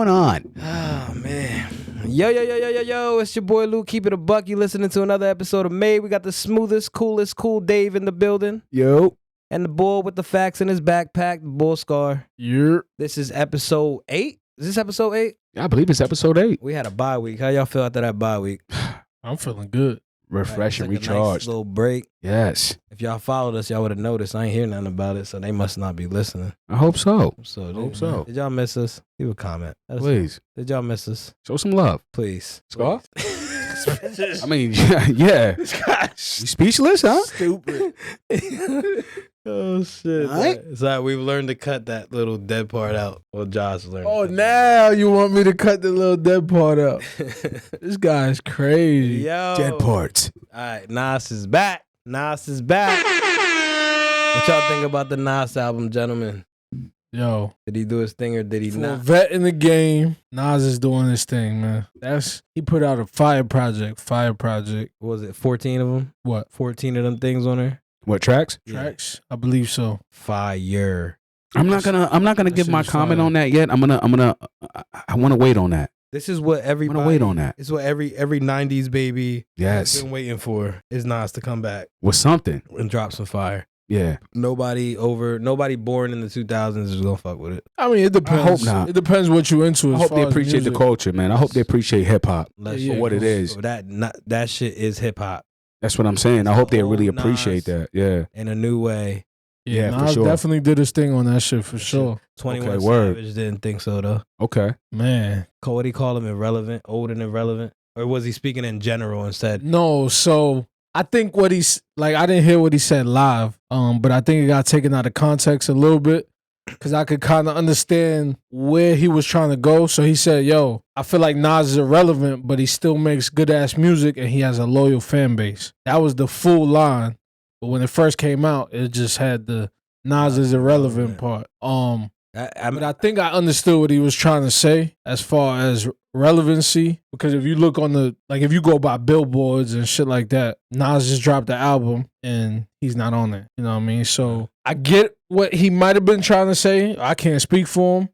going on? Oh, man. Yo. It's your boy Luke. Keep it a buck. You listening to another episode of M.A.D.E. We got the smoothest, coolest, cool Dave in the building. Yo. And the boy with the facts in his backpack, the boy Scar. Yeah. This is episode 8. Is this episode 8? I believe it's episode 8. We had a bye week. How y'all feel after that bye week? I'm feeling good. Refresh and Took a recharged. nice little break. Yes. If y'all followed us, y'all would have noticed. I ain't hear nothing about it, so they must not be listening. I hope so. So, so. Did y'all miss us? Leave a comment. Please. Did y'all miss us? Show some love. Please. Scar? I mean, yeah. This guy's You speechless, huh? stupid. Oh, shit. All right. It's like we've learned to cut that little dead part out. Well, Josh learned. Oh, to cut now you want me to cut the little dead part out. that. This guy's crazy. Yo. Dead parts. All right. Nas is back. What y'all think about the Nas album, gentlemen? Yo, Did he do his thing or did he for a not? vet in the game, Nas is doing his thing, man. He put out a fire project. What was it 14 of them? What? 14 of them things on there? What tracks? Tracks? I believe so. Fire. I'm not gonna That give shit my is comment fire. on that yet. I want to wait on that. This is what I'm everybody. gonna wait on that. It's what every 90s baby has Yes. been waiting for is Nas to come back With something. and drop some fire. Yeah. Nobody born in the 2000s is gonna fuck with it. I mean, it depends. I hope not. It depends what you into. I as hope far they as appreciate the music. culture, man. I hope they appreciate hip hop Unless Yeah, for what it is. That shit is hip hop That's what I'm saying. I hope they really Old appreciate Nas. that. Yeah. in a new way. Yeah, for Nas sure. definitely did his thing on that shit for sure. 21 Okay, word. Savage didn't think so though. Okay. Man. What do you call him? Irrelevant, old and irrelevant, or was he speaking in general instead? No, so I think what he's like, I didn't hear what he said live, but I think it got taken out of context a little bit because I could kind of understand where he was trying to go. So he said, yo, I feel like Nas is irrelevant, but he still makes good ass music and he has a loyal fan base. That was the full line. But when it first came out, it just had the Nas is irrelevant part. But I think I understood what he was trying to say as far as relevancy. Because if you look on if you go by billboards and shit like that, Nas just dropped the album and he's not on it. You know what I mean? So I get what he might have been trying to say. I can't speak for him.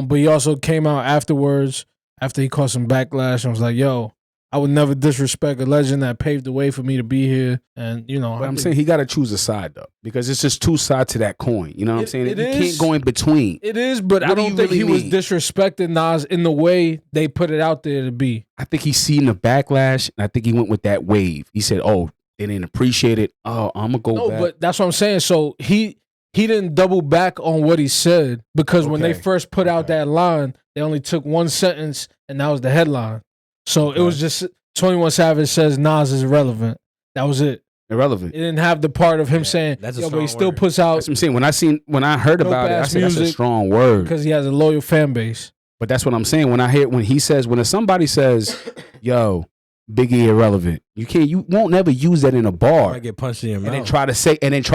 But he also came out afterwards, after he caught some backlash, and was like, yo, I would never disrespect a legend that paved the way for me to be here. And, you know. But I'm saying he got to choose a side, though, because it's just two sides to that coin. You know what I'm saying? It You is. can't go in between. It is, but What I do don't you think really he was mean? disrespecting Nas in the way they put it out there to be. I think he's seen the backlash, and I think he went with that wave. He said, oh, they didn't appreciate it. Oh, I'm going to go No, back. but that's what I'm saying. So he didn't double back on what he said because when they Okay. first put out Okay. that line, they only took one sentence and that was the headline. So it was just 21 Savage says Nas is irrelevant. That was it. Irrelevant. It didn't have the part of him saying, that's a yo, but he strong still word. puts out That's what I'm saying. When I heard about it, I Dope-ass said, that's a music. strong word. because he has a loyal fan base. But that's what I'm saying. When somebody says, yo, Biggie irrelevant, you won't never use that in a You bar. might get punched in your And mouth. then try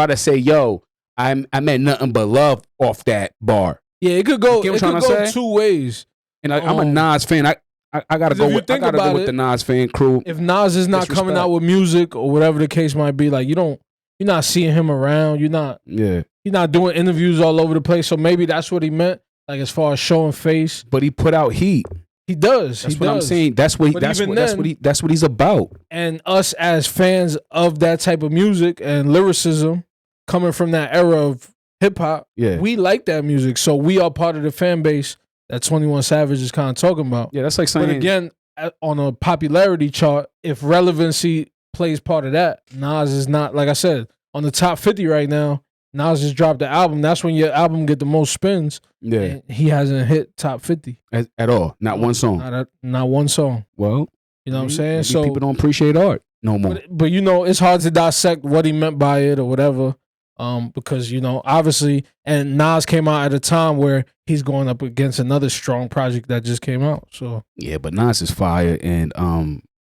to say, yo, I meant nothing but love off that bar. Yeah, it could go, You get what it I'm could trying to go say? two ways. And I'm a Nas fan. I gotta 'Cause go if you with think about the it, Nas fan crew. If Nas is not coming Disrespect. out with music or whatever the case might be, like you're not seeing him around. You're not doing interviews all over the place. So maybe that's what he meant, like as far as showing face. But he put out heat. He does. That's he what does. I'm saying. That's what But even that's what he's about. And us as fans of that type of music and lyricism, coming from that era of hip hop, Yeah. we like that music. So we are part of the fan base that 21 Savage is kind of talking about. Yeah, that's like saying But again, on a popularity chart, if relevancy plays part of that, Nas is not, like I said, on the top 50 right now. Nas just dropped the album. That's when your album get the most spins. yeah, And he hasn't hit top 50. at all. Not one song. Not one song. Well, You know what I'm maybe- saying? maybe So, people don't appreciate art no more. but you know, it's hard to dissect what he meant by it or whatever. Because, you know, obviously, and Nas came out at a time where he's going up against another strong project that just came out. So Yeah, but Nas is fire, and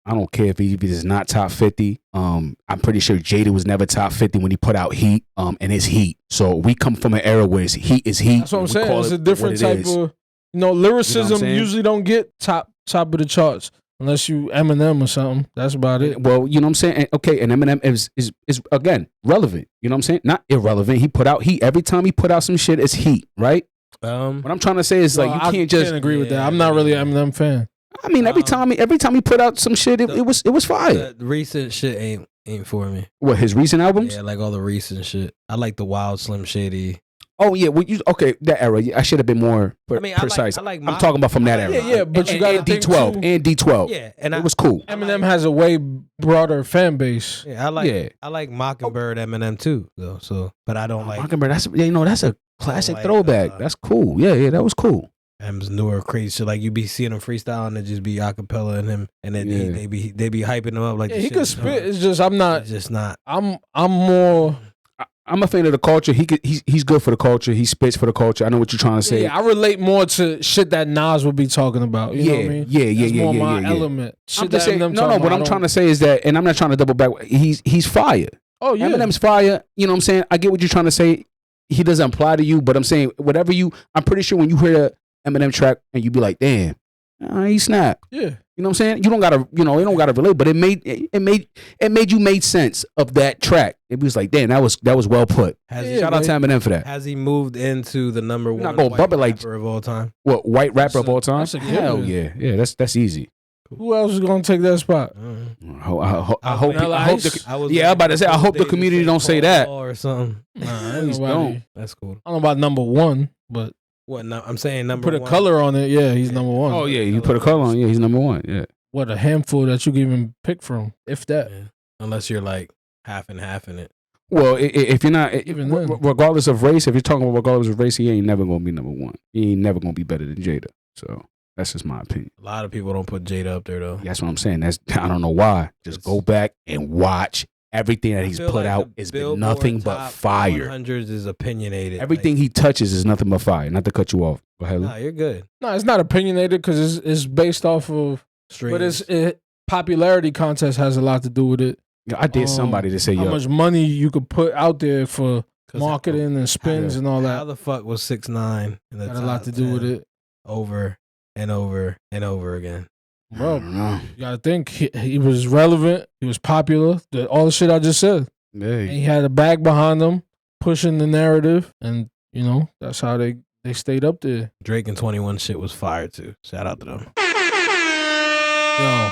I don't care if he is not top 50. I'm pretty sure Jada was never top 50 when he put out Heat, and it's Heat. So we come from an era where Heat is Heat. that's what I'm We saying. call It's it a different what it type is. of, lyricism saying? usually don't get top of the charts unless you Eminem or something. That's about it. Well, you know what I'm saying? And, okay, and Eminem is again relevant. You know what I'm saying? Not irrelevant. He put out Heat. Every time he put out some shit, it's Heat, right? What I'm trying to say is, like, you I can't just agree with that. I'm not really an Eminem fan. I mean, every time he put out some shit, it was fire. The recent shit ain't for me. What, his recent albums? Yeah, like all the recent shit. I like the Wild Slim Shady. Oh yeah, that era. I should have been more precise. I'm talking about from that era. Yeah, but you got and D12 and D12. Yeah, and it was cool. Eminem has a way broader fan base. Yeah, I like Mockingbird Eminem too, though. So, but I don't like Mockingbird. That's a classic throwback. That's cool. Yeah, that was cool. M's newer crazy shit. Like you be seeing him freestyle and it just be acapella and him, and then they be hyping him up like he could spit. It's just I'm not. It's just not. I'm more. I'm a fan of the culture. He's good for the culture. He spits for the culture. I know what you're trying to say. Yeah, I relate more to shit that Nas would be talking about. You know what I mean? Yeah. That's more my element. I'm just saying. No. What I'm trying to say is that, and I'm not trying to double back. He's fire. Oh yeah, Eminem's fire. You know what I'm saying? I get what you're trying to say. He doesn't apply to you, but I'm saying whatever I'm pretty sure when you hear a Eminem track and you be like, damn, he snap. Yeah. You know what I'm saying? You don't gotta relate, but it made you made sense of that track. It was like, damn, that was well put. Shout out to Eminem for that. Has he moved into the number one not gonna white bump it like rapper of all time? What, white rapper of all time? That's a good Hell one. yeah, that's easy. Who else is gonna take that spot? I hope the community don't say that or something. Please don't. That's cool. I don't know about number one, but What? No, I'm saying number put one. a color on it. Yeah, he's number one. Oh yeah, you put a color on. Yeah, he's number one. Yeah. What, a handful that you can even pick from, if that. Yeah. Unless you're like half and half in it. Well, if you're not, Even then. regardless of race, if you're talking about regardless of race, he ain't never gonna be number one. He ain't never gonna be better than Jada. So that's just my opinion. A lot of people don't put Jada up there though. That's what I'm saying. I don't know why. Just go back and watch everything that he's put out. It's been nothing but fire. 100s is opinionated. Everything he touches is nothing but fire. Not to cut you off. Go ahead. Nah, you're good. No, it's not opinionated because it's based off of. Streams. But popularity contest has a lot to do with it. Yeah, I dare somebody to say, how yo, much money you could put out there for marketing and spins and all How that. the fuck was 6ix9ine in the Got top a lot to do with 10 it, over and over and over again? bro. I don't know. You gotta think he was relevant. He was popular. All the shit I just said. Yeah. And he had a bag behind him, pushing the narrative, and that's how they stayed up there. Drake and 21 shit was fire too. Shout out to them.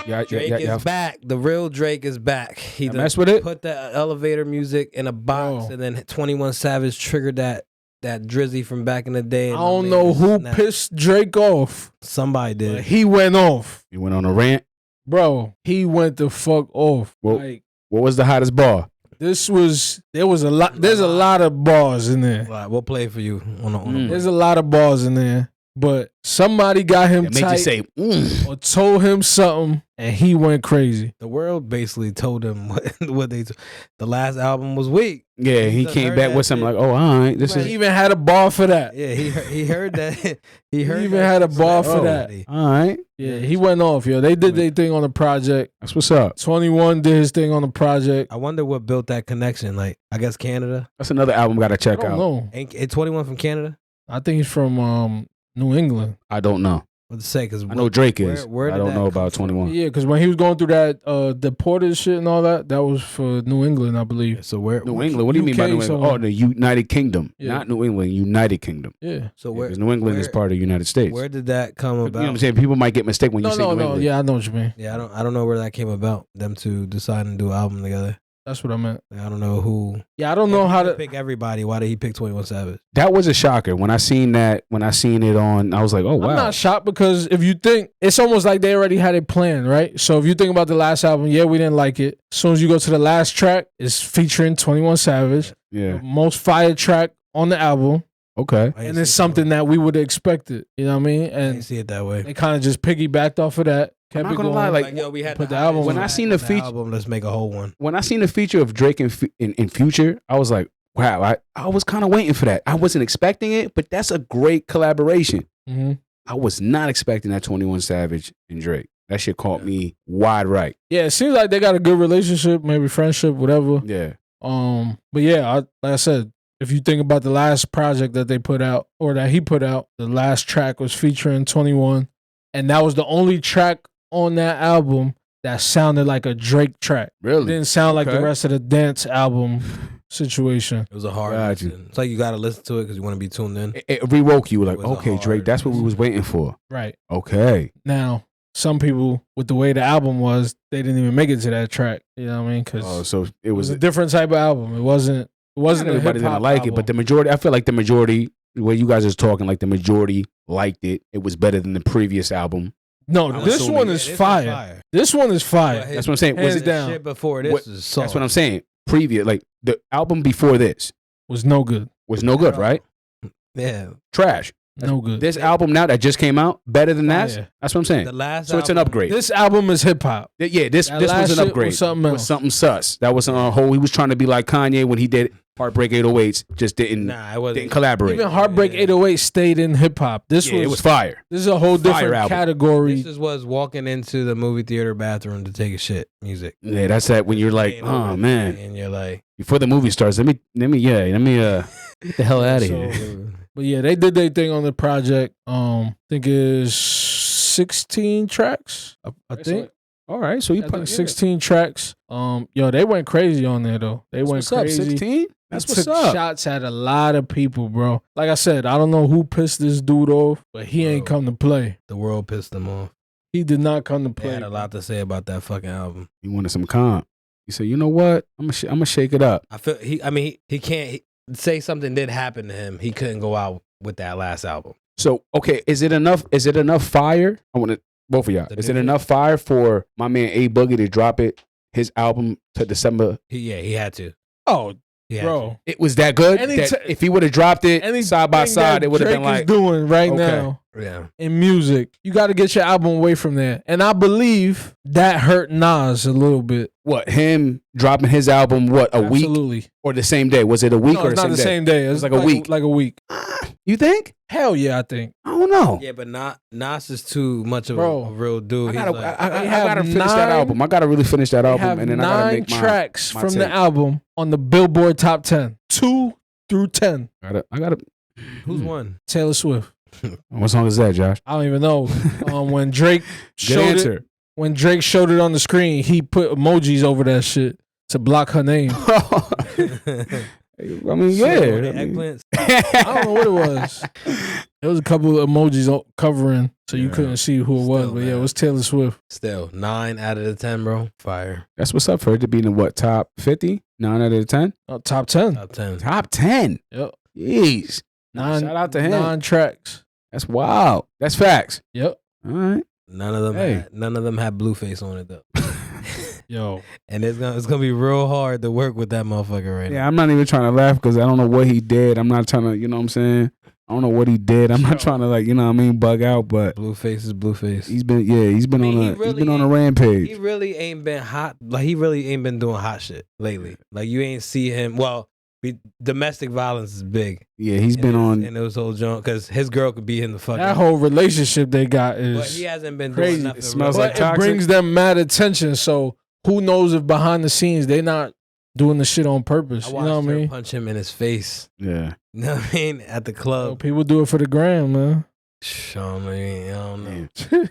Yo, Drake is back. The real Drake is back. He done mess with it? Put the elevator music in a box, and then 21 Savage triggered that Drizzy from back in the day. I And don't made know it who snap. pissed Drake off. Somebody But did. he went off, You went on a rant. bro. He went the fuck off. Well, Like, what was the hottest bar? there's a lot of bars in there. All right, we'll play for you on There's a lot of bars in there, but somebody got him That made you tight say, or told him something, and he went crazy. The world basically told him what they. The last album was weak. yeah, he done came heard back that with something shit. like, oh, all right, this He is, even had a bar for that. Yeah, he heard that. He heard. He even that had a shit, bar like, for oh, that. all right. Yeah, he went off, yo. They did their thing on the project. That's what's up. 21 did his thing on the project. I wonder what built that connection. Like, I guess Canada. That's another album got to I check don't out. know. Ain't 21 from Canada? I think he's from New England. I don't know. What to say? Because I know Drake is. where I did don't that know come about from? 21. Yeah, because when he was going through that deported shit and all that, that was for New England, I believe. So where? New England. What do you mean by UK New England? somewhere. Oh, the United Kingdom. Yeah. Not New England, United Kingdom. Yeah. So where? Because New England is part of the United States. Where did that come You know about? what I'm saying? People might get mistaken when you say New England. Yeah, I know what you mean. Yeah, I don't know where that came about. Them two deciding to do an album together. That's what I meant. I don't know who. Yeah, I don't know how to. pick everybody. Why did he pick 21 Savage? That was a shocker. When I seen it on, I was like, oh, wow. I'm not shocked because if you think, it's almost like they already had it planned, right? So if you think about the last album, yeah, we didn't like it. As soon as you go to the last track, it's featuring 21 Savage. Yeah. Most fire track on the album. Okay. And it's something that we would have expected. You know what I mean? I didn't And see it that way. they kind of just piggybacked off of that. Kept I'm it not gonna going. lie, like, yo, we had put the highest album When on. I seen the feature, album, let's make a whole one. when I seen the feature of Drake in Future, I was like, wow, I was kind of waiting for that. I wasn't expecting it, but that's a great collaboration. Mhm. I was not expecting that 21 Savage and Drake. That shit caught me wide right. Yeah, it seems like they got a good relationship, maybe friendship, whatever. Yeah. But yeah, like I said, if you think about the last project that they put out or that he put out, the last track was featuring 21, and that was the only track on that album that sounded like a Drake track. It Really? didn't sound like the Okay. rest of the dance album situation. It was a hard Got you. listen. It's like you got to listen to it because you want to be tuned in. It rewoke you. Like, It was a okay, Drake, hard that's what we was waiting for. Right. Okay. Now, some people, with the way the album was, they didn't even make it to that track. You know what I mean? Because Oh, so it it was was a different type of album. It wasn't Not a everybody hip-hop didn't like album. it, but the majority, I feel like the majority, the way you guys is talking, like the majority liked it. It was better than the previous album. No, I'm this assuming- one is fire. This one is fire. That's what I'm saying. Hands Was it, down. Shit before this What- is soft. that's what I'm saying. Previous, like the album before this Was no good. was no good, right? Yeah. Trash. No good. This album now that just came out, better than that. Fire. That's what I'm saying. The last So it's an album- upgrade. This album is hip hop. Yeah, this That was last an shit upgrade. was something else. Was something sus. That was a whole. He was trying to be like Kanye when he did Heartbreak 808s. Just didn't Nah, it wasn't. didn't collaborate. Even Heartbreak Yeah. 808 stayed in hip hop. This Yeah, it was fire. This is a whole Fire different album. category. This is was walking into the movie theater bathroom to take a shit music. Yeah, that's that when you're like, Ain't oh over. man. And you're like, Before the movie starts, let me get the hell out of So- here. But yeah, they did their thing on the project. I think it's 16 tracks. I think. All right, so you I put think 16 tracks. Yo, they went crazy on there though. They went What's up? crazy. 16? They That's took what's up. shots at a lot of people, bro. Like I said, I don't know who pissed this dude off, but he ain't Bro. come to play. the world pissed them off. He did not come to They play. had a lot to say about that fucking album. He wanted some comp. He said, you know what? I'm gonna shake it up. I feel he can't say something did happen to him. He couldn't go out with that last album. So okay, is it enough? Is it enough fire? I want to both of y'all. The Is it music? enough fire for my man A Boogie to drop his album to December? He had to. Oh, He had bro. It was that good. Any that t- if he would have dropped it Anything side by side, that it would have Drake been like, is doing right okay. now to. Yeah. in music, you got to get your album away from there. And I believe that hurt Nas a little bit. what, him dropping his album? What, a week Absolutely. or the same day? Was it a week No, or it's the not same the day? same day. It's like a week. Like a week. You think? Hell yeah, I think. I don't know. Yeah, but Nas is too much of Bro, a real dude. I He's gotta, like, I They have gotta finish that 9 album. I gotta really finish that They album, have and then I gotta 9 make my tracks my from the take. album on the Billboard Top 10. 2 through 10. I gotta. who's won? Taylor Swift. What song is that, Josh? I don't even know. When Drake Good showed it, answer. when Drake showed it on the screen, he put emojis over that shit to block her name. I mean, yeah. The I mean- eggplants. I don't know what it was. There was a couple of emojis covering, so you Yeah. couldn't see who it was. Still, But yeah, man. it was Taylor Swift. Still 9 out of the 10, bro. Fire. That's what's up for it to be in the what, top 50? 9 out of 10? Top 10. Top 10. Top 10. Yep. Jeez. 9. Shout out to him. 9 tracks. That's wild. That's facts. Yep. All right. None of them. Hey. None of them had Blueface on it though. Yo. And it's gonna be real hard to work with that motherfucker right Yeah, I'm not even trying to laugh because I don't know what he did. I'm not trying to, you know what I'm saying? I don't know what he did. I'm not trying to, like, you know what I mean, bug out, but now. Blueface is Blueface. he's been I mean, on a rampage. He really ain't been hot. Like he really ain't been doing hot shit lately. Like you ain't see him. Well, domestic violence is big. Yeah, he's been on. and it was whole junk because his girl could be in the fucking. That whole relationship they got but is he hasn't been crazy. doing nothing. It smells real. like but toxic. it brings them mad attention. So who knows if behind the scenes they not doing the shit on purpose? I You watched know what I her mean? punch him in his face. Yeah. You know what I mean? At the So club. people do it for the gram, man. I mean, I don't know. Man.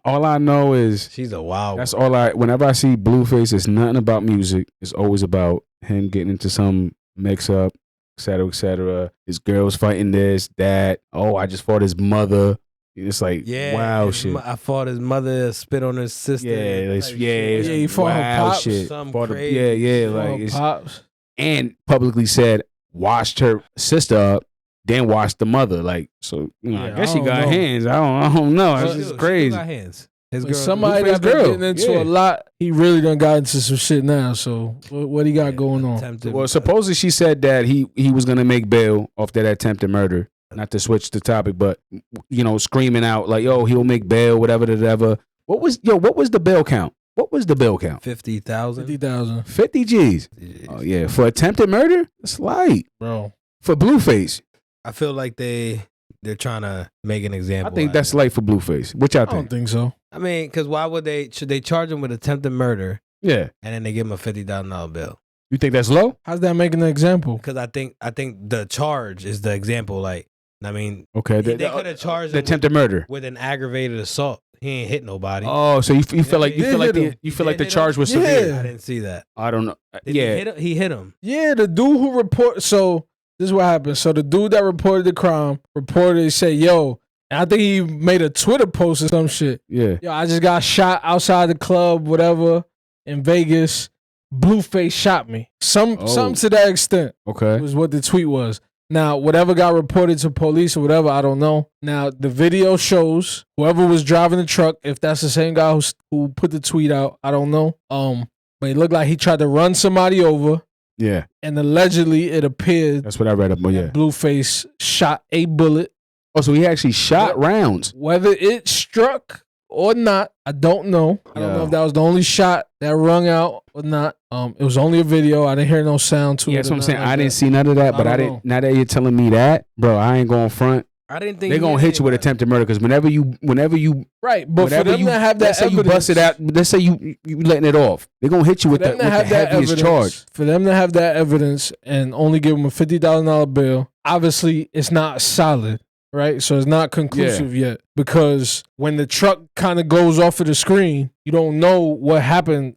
All I know is She's a wild. that's all I. Whenever I see Blueface, it's nothing about music. It's always about him getting into some mix up, et cetera, et cetera. His girl's fighting this, that. Oh, I just fought his mother. It's like, Yeah, wow his shit. I fought his mother, spit on his sister. Yeah, it's, type yeah, shit. it's Yeah, he fought her wild pops. shit. Some Fought her- crazy yeah, yeah, shit. like Oh, it's, pops. and publicly said washed her sister up, then washed the mother. Like, so you know, Yeah, I guess I she don't got know. hands. I don't know. She It's do. just She crazy. do got hands. His But girl. somebody Blueface that been girl, getting into yeah. a lot, he really done got into some shit now. So what he got going on? Attempted- Well, supposedly she said that he was gonna make bail off that attempted murder. Not to switch the topic, but you know, screaming out like, "Yo, he'll make bail, whatever." What was the bail count? What was the bail count? 50,000. 50,000, 50 G's. Oh yeah, for attempted murder, it's light. bro. For Blueface, I feel like they're trying to make an I example. think out that's of it. light for Blueface. What y'all I don't think? think so. I mean, because why would should they charge him with attempted murder Yeah, and then they give him a $50,000 bill? you think that's low? How's that making an example? Because I think the charge is the example. Like, I mean, Okay, they could have charged the him attempted murder. with an aggravated assault. he ain't hit nobody. Oh, so you feel like the charge was severe. Yeah. I didn't see that. I don't know. Did he hit him. Yeah, the dude who reported. So this is what happened. So the dude that reported the crime reported, say, "Yo," and I think he made a Twitter post or some shit. Yeah. Yo, I just got shot outside the club, whatever, in Vegas. Blueface shot me. Something to that extent. Okay. Was what the tweet was. Now, whatever got reported to police or whatever, I don't know. Now, the video shows whoever was driving the truck, if that's the same guy who put the tweet out, I don't know. But it looked like he tried to run somebody over. Yeah. And allegedly, it appeared that's what I read about. Yeah. Blueface shot a bullet. Oh, so he actually shot rounds. Whether it struck or not, I don't know. I don't know if that was the only shot that rung out or not. It was only a video. I didn't hear no sound to it. Yeah, that's what I'm saying. Like I didn't see none of that, but I don't didn't. Now that you're telling me that, bro, I ain't going front. I didn't think they're gonna hit you with attempted murder because whenever you right, but for them to have that let's say you bust it out, let's say you letting it off, they're gonna hit you with the heaviest charge. For them to have that evidence and only give them a $50,000 bill, obviously it's not solid, right? So it's not conclusive yet because when the truck kind of goes off of the screen, you don't know what happened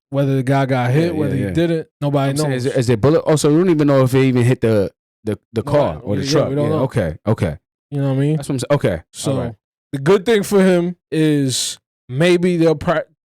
whether the guy got hit, whether he didn't. Nobody knows. Is there bullet? Oh, so we don't even know if it even hit the car or the truck. We don't know. Okay. You know what I mean? That's what I'm saying. Okay. So the good thing for him is maybe they'll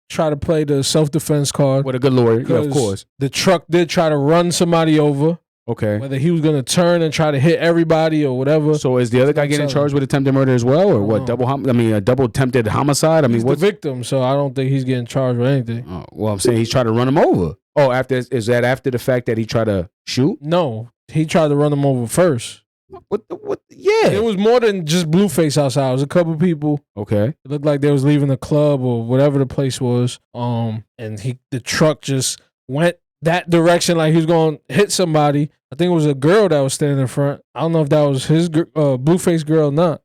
try to play the self-defense card. With a good lawyer, yeah, of course. The truck did try to run somebody over. Okay. Whether he was going to turn and try to hit everybody or whatever. So is the other guy getting charged with attempted murder as well, or what? A double attempted homicide. He's the victim, so I don't think he's getting charged with anything. Oh, well, I'm saying he's trying to run him over. Oh, is that after the fact that he tried to shoot? No, he tried to run him over first. What? Yeah. It was more than just Blueface outside. It was a couple people. Okay. It looked like they was leaving the club or whatever the place was. And the truck just went that direction like he was going to hit somebody. I think it was a girl that was standing in front. I don't know if that was his Blueface girl or not.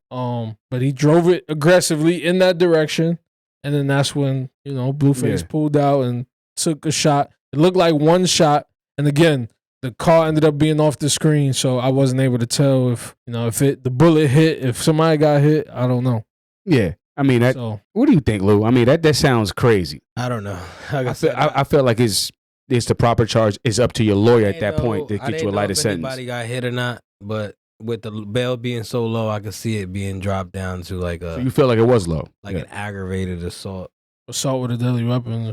But he drove it aggressively in that direction. And then that's when, Blueface pulled out and took a shot. It looked like one shot. And again, the car ended up being off the screen, so I wasn't able to tell if the bullet hit, if somebody got hit. I don't know. Yeah, I mean that. So, what do you think, Lou? I mean that sounds crazy. I don't know. I feel like it's the proper charge. It's up to your lawyer at that point to get you a lighter sentence. Anybody got hit or not? But with the bail being so low, I could see it being dropped down to like a. So you feel like it was low, like an aggravated assault. Assault with a deadly weapon.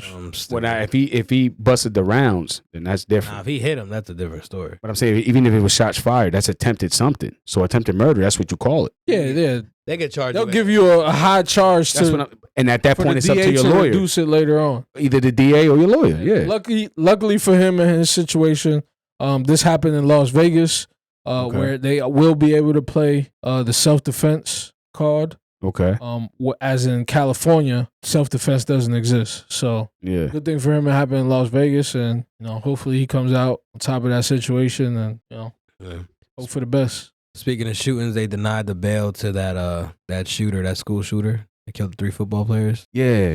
Well, now, if he busted the rounds, then that's different. Nah, if he hit him, that's a different story. But I'm saying even if it was shots fired, that's attempted something. So attempted murder, that's what you call it. Yeah. They get charged. They'll give you a high charge and at that point, it's up to your lawyer. Reduce it later on. Either the DA or your lawyer. Yeah. Luckily for him and his situation, this happened in Las Vegas, where they will be able to play the self-defense card. Okay. As in California, self-defense doesn't exist. So good thing for him it happened in Las Vegas, and hopefully he comes out on top of that situation, and hope for the best. Speaking of shootings, they denied the bail to that shooter, that school shooter. They killed 3 football players. Yeah.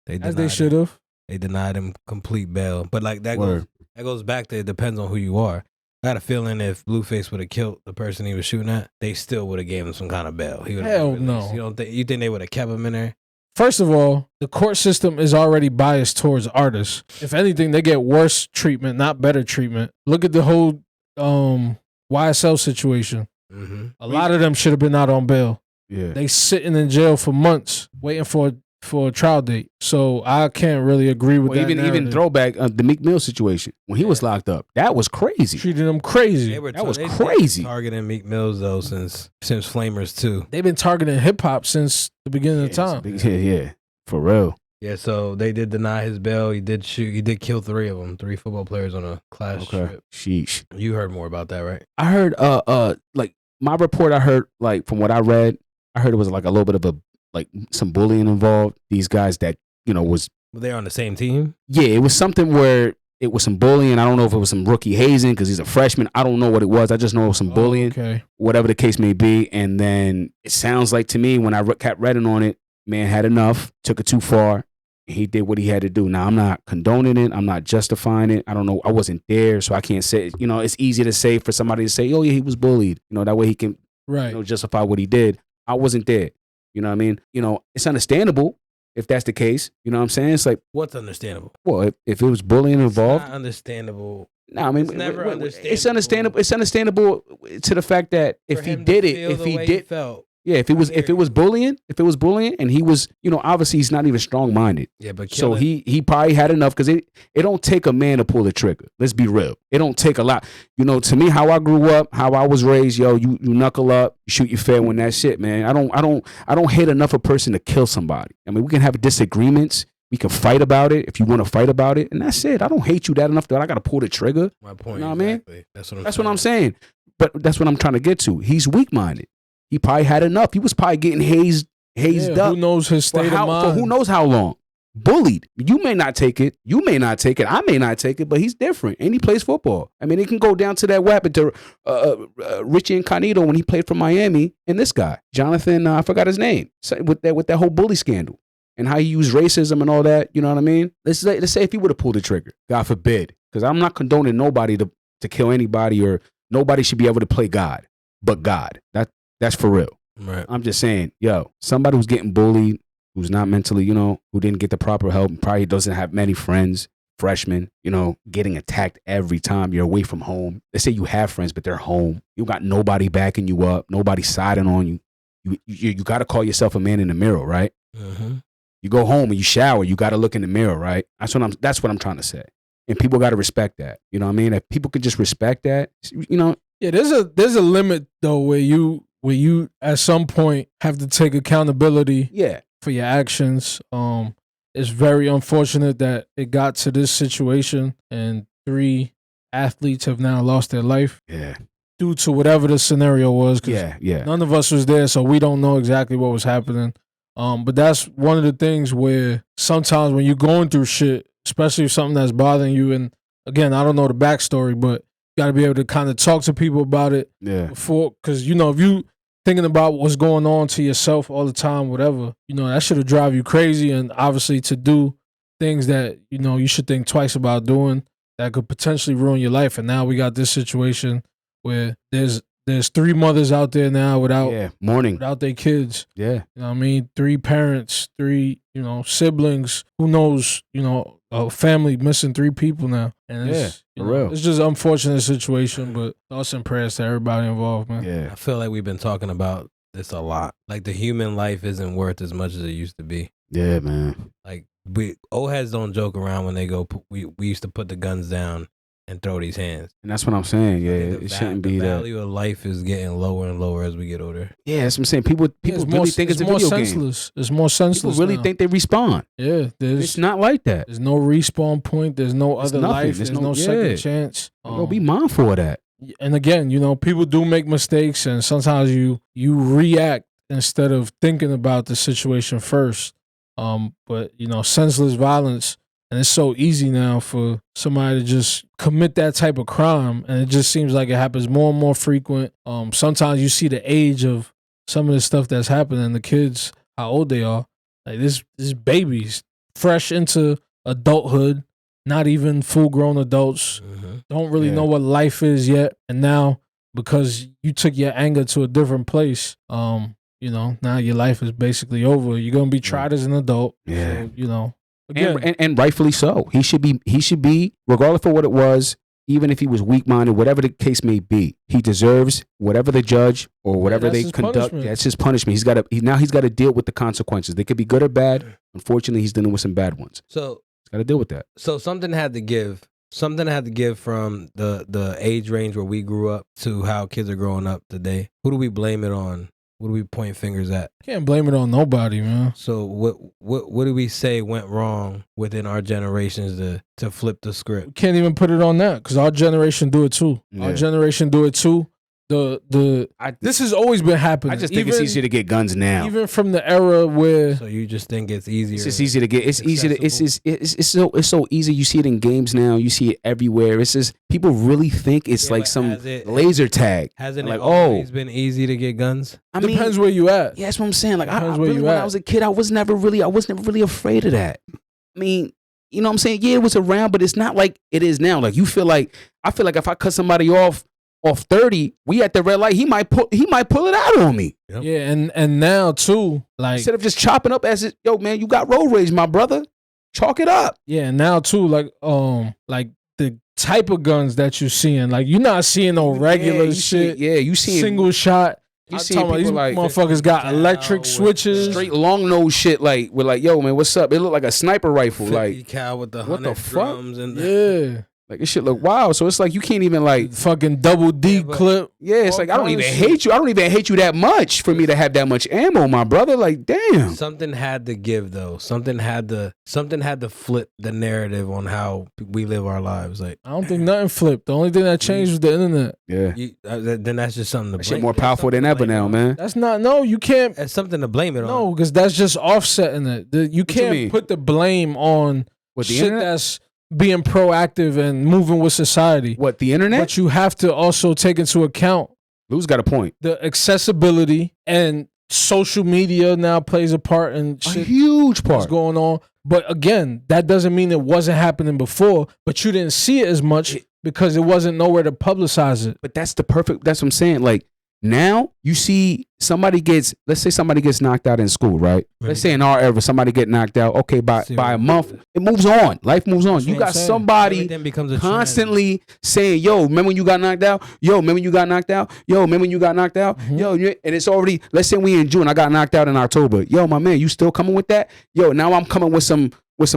They should have. They denied him complete bail, but like that goes back to it depends on who you are. I had a feeling if Blueface would have killed the person he was shooting at, they still would have gave him some kind of bail. Hell no. You think they would have kept him in there? First of all, the court system is already biased towards artists. If anything, they get worse treatment, not better treatment. Look at the whole YSL situation. Mm-hmm. A lot of them should have been out on bail. Yeah. They sitting in jail for months waiting for a trial date. So I can't really agree with that. Even throwback the Meek Mill situation when he was locked up. That was crazy. Treating him crazy. That was crazy. Targeting Meek Mills though since Flamers too. They've been targeting hip hop since the beginning of time. Yeah, for real. Yeah, so they did deny his bail. He did kill 3 of them, 3 football players on a class trip. Sheesh. You heard more about that, right? I heard like my report. I heard like from what I read, I heard it was like a little bit of some bullying involved. There guys that were they on the same team? Yeah, it was something where it was some bullying. I don't know if it was some rookie hazing because he's a freshman. I don't know what it was. I just know it was some bullying. Okay. Whatever the case may be. And then it sounds like to me when I kept reading on it, man had enough, took it too far. He did what he had to do. Now, I'm not condoning it. I'm not justifying it. I don't know. I wasn't there, so I can't say, it's easy to say for somebody to say, oh, yeah, he was bullied. That way he can justify what he did. I wasn't there. You know what I mean? You know, it's understandable if that's the case. You know what I'm saying? It's like, What's understandable? well, if it was bullying involved, It's not understandable. no, I mean, It's never it's understandable. It's understandable to the fact that if For he him did to it, feel if the he way did, felt. yeah, if it was bullying, and he was, you know, obviously he's not even strong minded. Yeah, but So he probably had enough because it don't take a man to pull the trigger. Let's be real. It don't take a lot. You know, to me, how I grew up, how I was raised, yo, you knuckle up, you shoot your fair one, that shit, man. I don't hate enough a person to kill somebody. I mean, we can have disagreements. We can fight about it if you want to fight about it, and that's it. I don't hate you that enough that I got to pull the trigger. My point. You know exactly. what I mean? That's what I'm saying. But that's what I'm trying to get to. He's weak minded. He probably had enough. He was probably getting hazed up. Who knows his state of mind? For who knows how long? Bullied. You may not take it. You may not take it. I may not take it. But he's different, and he plays football. I mean, it can go down to that weapon to Richie Incognito when he played for Miami, and this guy Jonathan. I forgot his name. With that whole bully scandal. And how he used racism and all that, you know what I mean? Let's say if he would have pulled the trigger, God forbid, because I'm not condoning nobody to kill anybody, or nobody should be able to play God, but God. That's for real. Right. I'm just saying, yo, somebody who's getting bullied, who's not mentally, you know, who didn't get the proper help, and probably doesn't have many friends, freshmen, you know, getting attacked every time you're away from home. They say you have friends, but they're home. You got nobody backing you up, nobody siding on you. You got to call yourself a man in the mirror, right? Mm-hmm. You go home and you shower, you got to look in the mirror, right? That's what I'm trying to say. And people got to respect that. You know what I mean? If people could just respect that, you know. Yeah, there's a limit though where you at some point have to take accountability for your actions. It's very unfortunate that it got to this situation and 3 athletes have now lost their life. Yeah. Due to whatever the scenario was. Yeah. None of us was there, so we don't know exactly what was happening. But that's one of the things where sometimes when you're going through shit, especially if something that's bothering you, and again, I don't know the backstory, but you got to be able to kind of talk to people about it before, because, you know, if you thinking about what's going on to yourself all the time, whatever, you know, that should have drive you crazy, and obviously to do things that, you know, you should think twice about doing that could potentially ruin your life. And now we got this situation where there's 3 mothers out there now without their kids. Yeah. You know what I mean? 3 parents, 3, you know, siblings. Who knows, you know, a family missing 3 people now. And it's, real. It's just an unfortunate situation, but thoughts and prayers to everybody involved, man. Yeah. I feel like we've been talking about this a lot. Like the human life isn't worth as much as it used to be. Yeah, man. Like old heads don't joke around when they go, we used to put the guns down and throw these hands. And that's what I'm saying. Yeah, it shouldn't be that. The value of life is getting lower and lower as we get older. Yeah, that's what I'm saying. People really think it's a video senseless. It's more senseless. People really think they respawn. Yeah, it's not like that. There's no respawn point. There's no other life. There's no second chance. Be mindful of that. And again, you know, people do make mistakes, and sometimes you react instead of thinking about the situation first. But you know, senseless violence. And it's so easy now for somebody to just commit that type of crime. And it just seems like it happens more and more frequent. Sometimes you see the age of some of the stuff that's happening, the kids, how old they are. Like this babies fresh into adulthood, not even full grown adults, don't really know what life is yet. And now, because you took your anger to a different place, you know, now your life is basically over. You're going to be tried as an adult. Yeah. So, you know. And rightfully so. He should be, regardless of what it was, even if he was weak-minded, whatever the case may be, he deserves whatever the judge or whatever they conduct. That's his punishment. He's got to deal with the consequences. They could be good or bad. Unfortunately, he's dealing with some bad ones. So he's got to deal with that. So something had to give. Something had to give from the age range where we grew up to how kids are growing up today. Who do we blame it on? What do we point fingers at? Can't blame it on nobody, man. So what do we say went wrong within our generations to flip the script? We can't even put it on that because our generation do it too. Yeah. Our generation do it too. This has always been happening. I just think it's easier to get guns now. Even from the era where. So you just think it's easier? It's just easy to get. It's easy to. It's so easy. You see it in games now. You see it everywhere. It's just people really think it's like some laser tag. Hasn't like, it always been easy to get guns? I mean, depends where you at. Yeah, that's what I'm saying. Like when I was a kid, I was never really afraid of that. I mean, you know what I'm saying? Yeah, it was around, but it's not like it is now. Like I feel like if I cut somebody off off 30, we at the red light. He might pull it out on me. Yep. Yeah, and now too, like Instead of just chopping up as it, yo, man, you got road rage, my brother. Chalk it up. yeah, and now too, like the type of guns that you're seeing, like you're not seeing no regular shit. You see single shot. You I'm see talking about people these like motherfuckers got electric with switches. straight long nose shit. Like we're like, yo, man, what's up? It looked like a sniper rifle. 50 Like cal with the what the 100 fuck? drums and Yeah, like this shit look wild. So it's like you can't even like. fucking double D Yeah, but- clip. Yeah, it's All like I don't kinds even of shit. hate you. I don't even hate you that much for me to have that much ammo, my brother. Like, damn. Something had to give though. Something had to flip the narrative on how we live our lives. Like I don't think nothing flipped. The only thing that changed was the internet. Yeah, then that's just something to that blame. shit more that's powerful something than to ever blame now, it on. man. That's not. No, you can't. That's something to blame it on. No, because that's just offsetting it. You you can't mean? put the blame on What the shit internet? that's being proactive and moving with society. What the internet? But you have to also take into account Lou's got a point. the accessibility, and social media now plays a part in A shit huge that's part. going on. But again, that doesn't mean it wasn't happening before, but you didn't see it as much because it wasn't nowhere to publicize it. But that's what I'm saying. Like now you see let's say somebody gets knocked out in school, right? Let's say in our era, somebody get knocked out. Okay, by a month, it moves on. Life moves on. You what got I'm saying. somebody Everything becomes a constantly saying, yo, remember when you got knocked out? Yo, remember when you got knocked out? Yo, remember when you got knocked out? Yo, and it's already, let's say we in June, I got knocked out in October. Yo, my man, you still coming with that? Yo, now I'm coming with some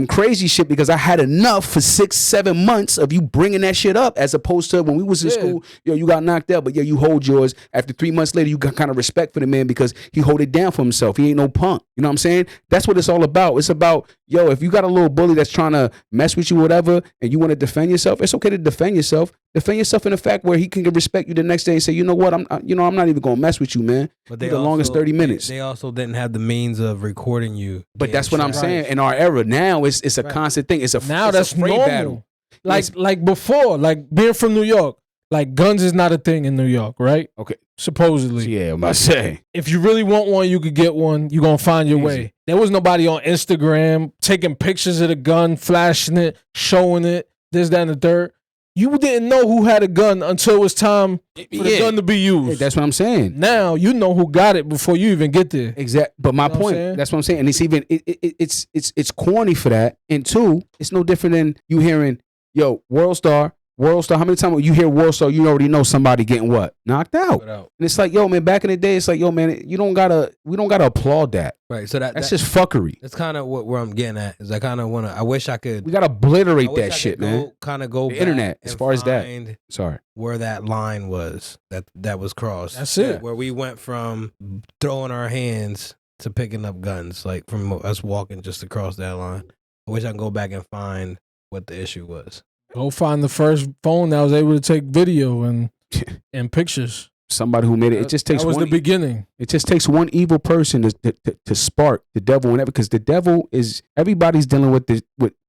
crazy shit because I had enough for 6-7 months of you bringing that shit up, as opposed to when we was in school, yo, you got knocked out, but yo, you hold yours. After 3 months later, you got kind of respect for the man because he hold it down for himself. He ain't no punk. You know what I'm saying? That's what it's all about. It's about, yo, if you got a little bully that's trying to mess with you or whatever, and you want to defend yourself, it's okay to defend yourself. Defend yourself in the fact where he can respect you the next day and say, you know what, I'm not even gonna mess with you, man. But the longest 30 minutes. They also didn't have the means of recording you. But that's what I'm shot. saying. In our era now, it's a Right. constant thing. It's a Now it's that's a fray normal. battle. Like before, like being from New York, like guns is not a thing in New York, right? Okay. Supposedly. Yeah, I'm about to say. If you really want one, you could get one. You're going to find your Easy. way. There was nobody on Instagram taking pictures of the gun, flashing it, showing it, this, that, and the third. You didn't know who had a gun until it was time for the gun to be used. Yeah, that's what I'm saying. Now you know who got it before you even get there. Exact. But my You know what I'm point, saying? that's what I'm saying. And it's even it's corny for that. And two, it's no different than you hearing, yo, World Star. How many times you hear World Star, you already know somebody getting what? Knocked out. And it's like, yo, man, back in the day, it's like, yo, man, we don't gotta applaud that. Right. So That's just fuckery. That's kind of where I'm getting at. Is I kind of want to. I wish I could. We gotta obliterate that shit, man. Kind of go The back internet, as and far as that. find Sorry. where that line was that was crossed. That's it. Where we went from throwing our hands to picking up guns, like from us walking just across that line. I wish I could go back and find what the issue was. Go find the first phone that was able to take video and pictures. Somebody who made it. It just takes that was one. the beginning. It just takes one evil person to spark the devil, whenever, because the devil is everybody's dealing with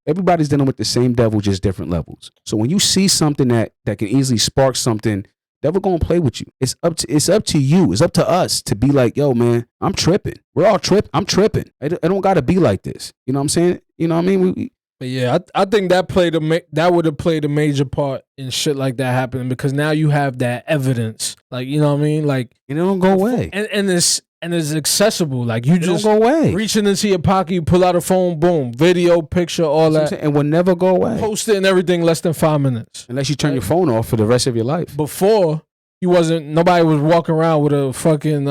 everybody's dealing with the same devil, just different levels. So when you see something that can easily spark something, devil gonna play with you. It's up to you. It's up to us to be like, yo, man, I'm tripping. We're all tripping. I'm tripping. I don't gotta be like this. You know what I'm saying? You know what I mean? But yeah, I think that would have played a major part in shit like that happening, because now you have that evidence. Like, you know what I mean? Like, And it don't go away. and it's accessible. Like, you It don't just go away. reaching into your pocket, you pull out a phone, boom, video, picture, all That's what I'm that. saying. And will never go away. Post it and everything less than 5 minutes. Unless you turn your phone off for the rest of your life. Before, nobody was walking around with a fucking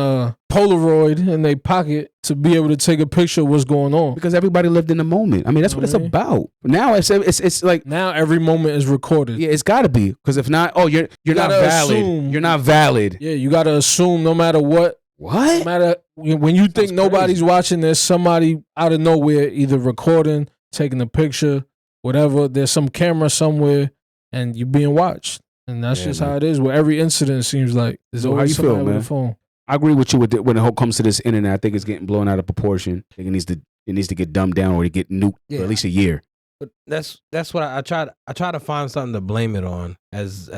Polaroid in their pocket to be able to take a picture of what's going on. Because everybody lived in the moment. I mean, that's what it's about. Now it's like, Now every moment is recorded. yeah, it's got to be. Because if not, oh, you're not gotta valid. assume- You're not valid. Yeah, you gotta assume no matter what. No What? matter when you think Sounds nobody's watching, there's somebody out of nowhere either recording, taking a picture, whatever. There's some camera somewhere, and you're being watched, and that's Yeah, just man. how it is. With every incident, it seems like there's So how always you feel, somebody with man? a phone. I agree with you when it comes to this internet. I think it's getting blown out of proportion. I think it needs to get dumbed down or to get nuked for at least a year. But that's what I tried. I try to find something to blame it on, as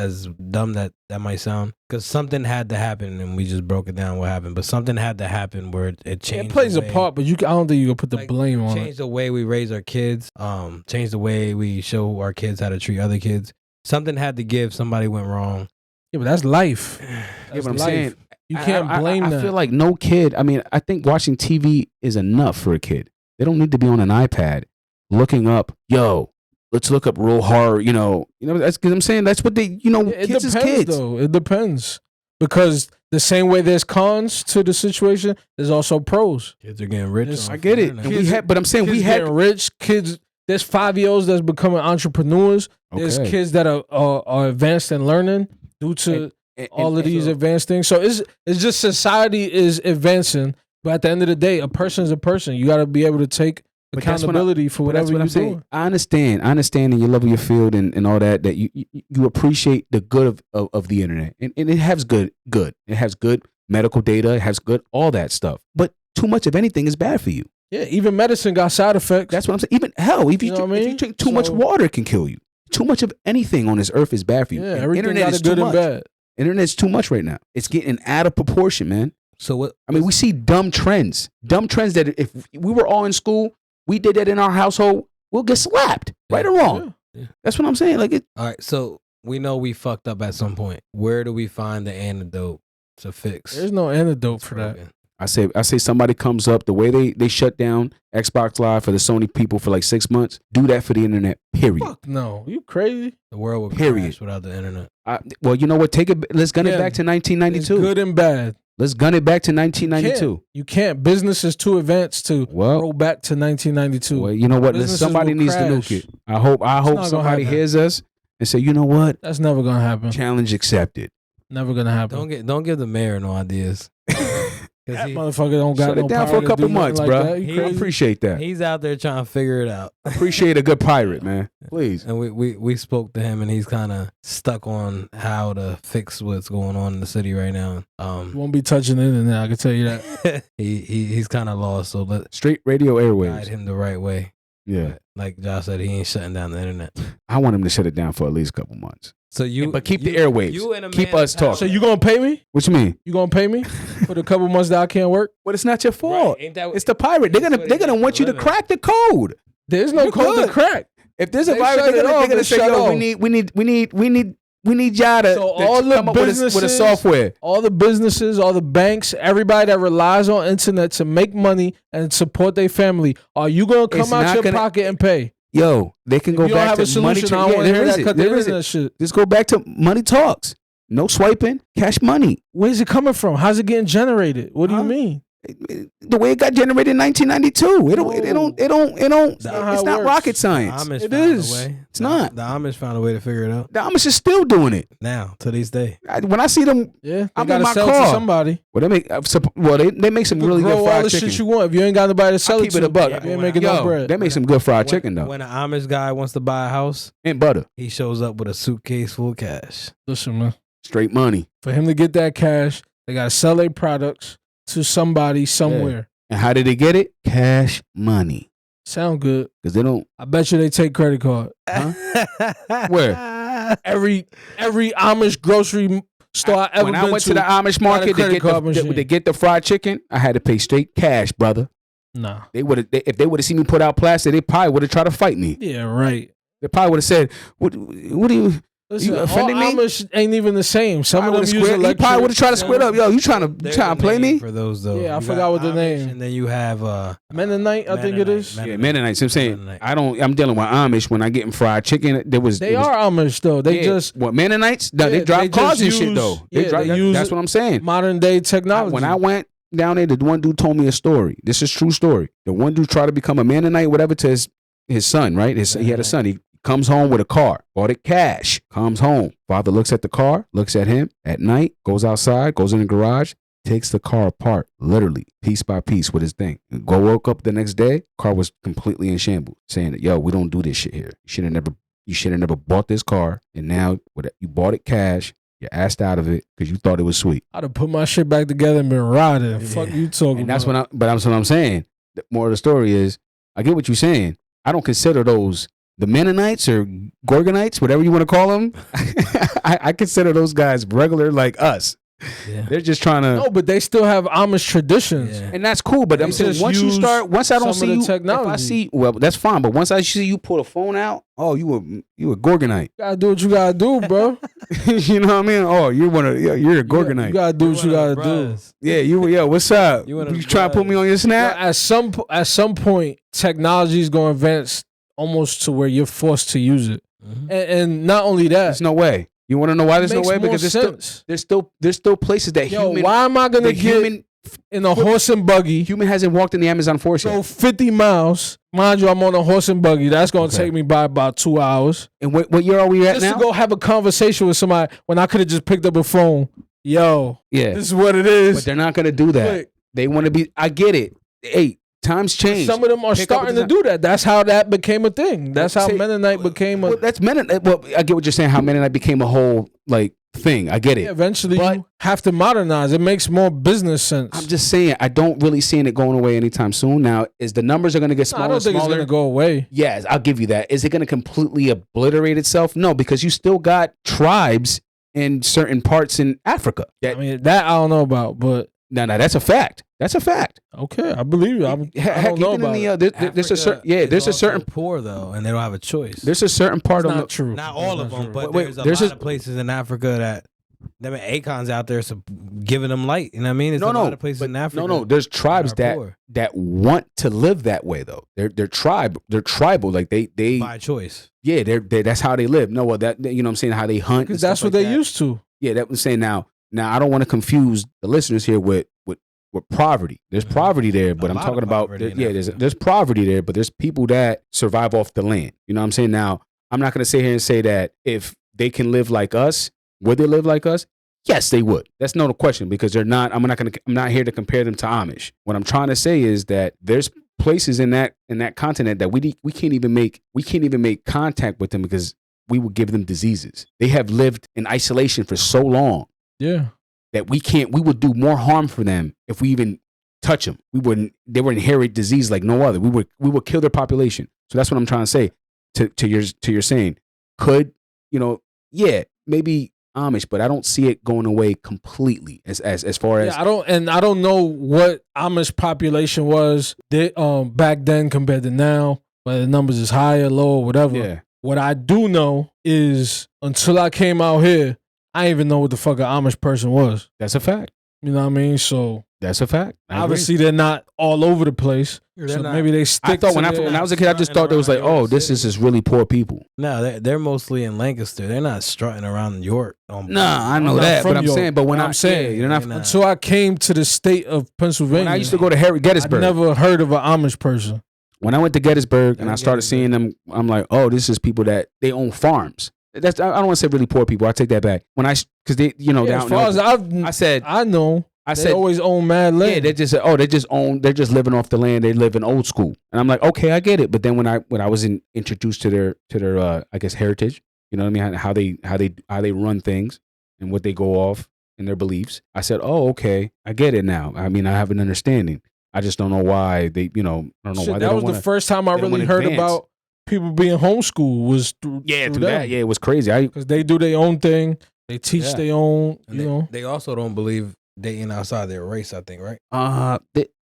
dumb that might sound. Because something had to happen, and we just broke it down what happened. But something had to happen where it changed. It plays the a way- part, but I don't think you can put the like, blame on change it. the way we raise our kids. Change the way we show our kids how to treat other kids. Something had to give. Somebody went wrong, Yeah, but that's life. Yeah, That's but I'm life. saying You can't blame I that. feel like no kid. I mean, I think watching TV is enough for a kid. They don't need to be on an iPad looking up. Yo, let's look up real horror. That's because I'm saying that's what they. It Kids depends, is kids. though. It depends because the same way there's cons to the situation, there's also pros. Kids are getting rich. It's- off I get the it. internet. And we had, but I'm saying Kids we had. getting rich. Kids. There's 5-year-olds that's becoming entrepreneurs. There's Okay. kids that are advanced in learning due to all of these advanced things. So it's just society is advancing, but at the end of the day, a person is a person. You got to be able to take But that's what accountability for But that's whatever what you're I'm saying. doing. I understand, and you level your field and all that. That you appreciate the good of the internet, and it has good. It has good medical data. It has good all that stuff. But too much of anything is bad for you. Yeah, even medicine got side effects. That's what I'm saying. Even hell, if you, You know what I if you mean? drink too much So- water, it can kill you. Too much of anything on this earth is bad for you. Yeah, And everything internet got is a good too and much. bad. Internet's too much right now. It's getting out of proportion, man. So what? I mean, we see dumb trends that if we were all in school, we did that in our household, we'll get slapped, right or wrong. Yeah. That's what I'm saying. Like it. All right. So we know we fucked up at some point. Where do we find the antidote to fix? There's no antidote for that. I say somebody comes up the way they shut down Xbox Live for the Sony people for like 6 months. Do that for the internet. Period. Fuck no, you crazy? The world would Period. crash without the internet. Well, you know what? Let's gun it Yeah. back to It's 1992. good and bad. Let's gun it back to 1992. You can't. Business is too advanced to Well, roll back to 1992. well, you know what? Businesses Somebody will needs to crash. nuke it. I hope not gonna somebody happen. hears us and say, you know what? That's never gonna happen. Challenge accepted. Never gonna happen. Don't give the mayor no ideas. 'Cause That motherfucker don't got Shut no it down power for a to couple do nothing months, like bro. that. You He- I crazy? appreciate that. he's out there trying to figure it out. Appreciate a good pirate, man. Please. And we spoke to him, and he's kind of stuck on how to fix what's going on in the city right now. You won't be touching the internet. I can tell you that. he's kind of lost. So let's Straight radio guide airwaves. him the right way. Yeah. But like Josh said, he ain't shutting down the internet. I want him to shut it down for at least a couple months. So But keep the airwaves. You and a Keep man us of power. talking. So you gonna pay me? What you mean? You gonna pay me for the couple months that I can't work? But it's not your fault. Right, ain't that what- It's the pirate. They're That's what gonna he want you to does for a crack the code. There's no You code good. to crack. If there's a They virus, shut they're it off, gonna they say, shut "Yo, off. we need y'all to, So to all the come up with a businesses- software." All the businesses, all the banks, everybody that relies on internet to make money and support their family, are you gonna come It's out not your gonna- pocket and pay? Yo, they can go If you don't back have to a solution, money. I don't want to hear that. Cut the There is internet it. shit. Just go back to money talks. No swiping, cash money. Where's it coming from? How's it getting generated? What do Huh? you mean? The way it got generated in 1992. It don't. That's not how It's it not works. rocket The science. Amish It found is. a way. It's not. The Amish found a way to figure it out. The Amish is still doing it. Now to this day. When I see them, Yeah, they I'm in gotta my sell car. to somebody. well, they make some You really grow good all fried the chicken. shit you want. If you ain't got nobody to sell I'll it keep to, it a buck. you ain't making no Yo, bread. they make some good fried chicken though, When an Amish guy wants to buy a house, and butter, he shows up with a suitcase full of cash. Listen, man. straight money. For him to get that cash, they gotta sell their products to somebody somewhere. And how did they get it? Cash money. Sound good. Because they don't. I bet you they take credit card. Where? Every Amish grocery store I ever When been I went to to the Amish got a market to credit get card machine. to get the fried chicken, I had to pay straight cash, brother. Nah. They would have if they would have seen me put out plastic, they probably would have tried to fight me. Yeah, right. They probably would have said, "What do you?" Listen, You all offending me? Amish ain't even the same. Some of them use He electric. probably would have tried to square up. Yo, you trying to There's trying a to play name me? for those though. Yeah, I You forgot got what the Amish, name. And then you have Mennonite, I think it is. Mennonite. Yeah, Mennonites. I'm saying Mennonite. I'm dealing with Amish when I get them fried chicken. They are Amish though. They just what Mennonites? No, Yeah, they drive they cars just and shit use- though. yeah, they use that's what I'm saying. modern day technology. When I went down there, the one dude told me a story. This is true story. The one dude tried to become a Mennonite, whatever, to his son, right? He had a son. He comes home with a car, bought it cash, comes home. Father looks at the car, looks at him at night, goes outside, goes in the garage, takes the car apart, literally, piece by piece with his thing. Woke up the next day, car was completely in shambles, saying that, yo, we don't do this shit here. You should have never bought this car, and now you bought it cash. You asked out of it because you thought it was sweet. I'd have put my shit back together and been riding. Fuck you talking And that's about. that's what I'm saying. The more of the story is, I get what you're saying. I don't consider those the Mennonites or Gorgonites, whatever you want to call them. I consider those guys regular like us. Yeah. They're just trying to. No, but they still have Amish traditions. Yeah. And that's cool, but I'm They saying just once you use start, once I don't some see of the you, if I technology. see, well, that's fine. But once I see you pull a phone out, oh, you a Gorgonite. You gotta do what you gotta do, bro. You know what I mean? Oh, you're a Gorgonite. You gotta do what you gotta do. Yeah, yo, what's up? You one of You the trying to put me on your Now, snap? at some point, technology is going to advance almost to where you're forced to use it, and not only that, There's no way. You want to know why there's no makes way? more Because sense. there's still places that Yo, human. why am I gonna the get human in a horse and buggy? human hasn't walked in the Amazon forest Go yet. 50 miles. Mind you, I'm on a horse and buggy. That's gonna Okay. take me by about 2 hours And what year are we at just now? to go have a conversation with somebody when I could have just picked up a phone. Yo, Yeah, this is what it but is. they're not gonna do that. Quick. They want to be. I get it. Hey, times change. Some of them are Pick up starting the to do that. That's how that became a thing. That's how Say- Mennonite became a. Well, that's Mennonite. Well, I get what you're saying. How Mennonite became a whole like thing. I get it. Eventually, But- you have to modernize. It makes more business sense. I'm just saying. I don't really seeing it going away anytime soon. Now, is the numbers are going to get No, smaller? I don't and think it's smaller? gonna go away. Yes, I'll give you that. Is it going to completely obliterate itself? No, because you still got tribes in certain parts in Africa. I mean, that I don't know about, but No, that's a fact. That's a fact. okay, I believe you. I Heck, don't know even in about the, it. there's a certain there's a certain poor though, and they don't have a choice. there's a certain part It's of not the, true. Not all It's of not them, true. but Wait, there's a there's lot a- of places in Africa that them Akons out there giving them light. You know what I mean? There's a lot of places in Africa. No, there's tribes that are that poor. that want to live that way though. They're tribal. Like they by choice. yeah, they're that's how they live. No, well that you know what I'm saying, how they hunt. Because and that's stuff what like they that. used to. Yeah, that was saying now I don't want to confuse the listeners here with poverty. There's poverty there, but A I'm lot talking of about poverty in there's Africa. poverty there, but there's people that survive off the land. You know what I'm saying? Now, I'm not going to sit here and say that if they can live like us, would they live like us? Yes, they would. That's no question because they're not. I'm not here to compare them to Amish. What I'm trying to say is that there's places in that continent that we can't even make contact with them because we would give them diseases. They have lived in isolation for so long Yeah. that we would do more harm for them if we even touch them. They would inherit disease like no other. We would kill their population. So that's what I'm trying to say to your saying. Could, yeah, maybe Amish, but I don't see it going away completely as far as Yeah, I don't know what Amish population was back then compared to now, whether the numbers is higher, lower, whatever. yeah. What I do know is until I came out here, I didn't even know what the fuck an Amish person was. That's a fact. You know what I mean? So That's a fact. I agree. obviously they're not all over the place. They're So not- maybe they stick I thought to when their- I was a kid, I just thought there was like, Strutting around oh, this is York just really poor people. No, they're mostly in Lancaster. They're not strutting around York. Nah, I know I'm not that, from but I'm York. saying, but when I'm saying, you're not. They're not. until I came to the state of Pennsylvania, When I used to go to Harry I Gettysburg, never heard of an Amish person. when I went to Gettysburg and Yeah, I started Gettysburg. seeing them, I'm like, oh, this is people that they own farms. I don't want to say really poor people. I take that back. Because they, Yeah, they as out far as I said, I know, I they said, always own mad land. yeah, they're just living off the land. They live in old school, and I'm like, okay, I get it. But then when I was introduced to their I guess heritage, you know what I mean, how they run things and what they go off and their beliefs, I said, oh, okay, I get it now. I mean, I have an understanding. I just don't know why they, I don't know Shit, why they that don't was want the first time I they don't really wanna heard advance. about people being homeschooled was through through them. that. Yeah, it was crazy. Because they do their own thing. They teach Yeah. their own, And you know. they also don't believe dating outside their race. I think, right? well,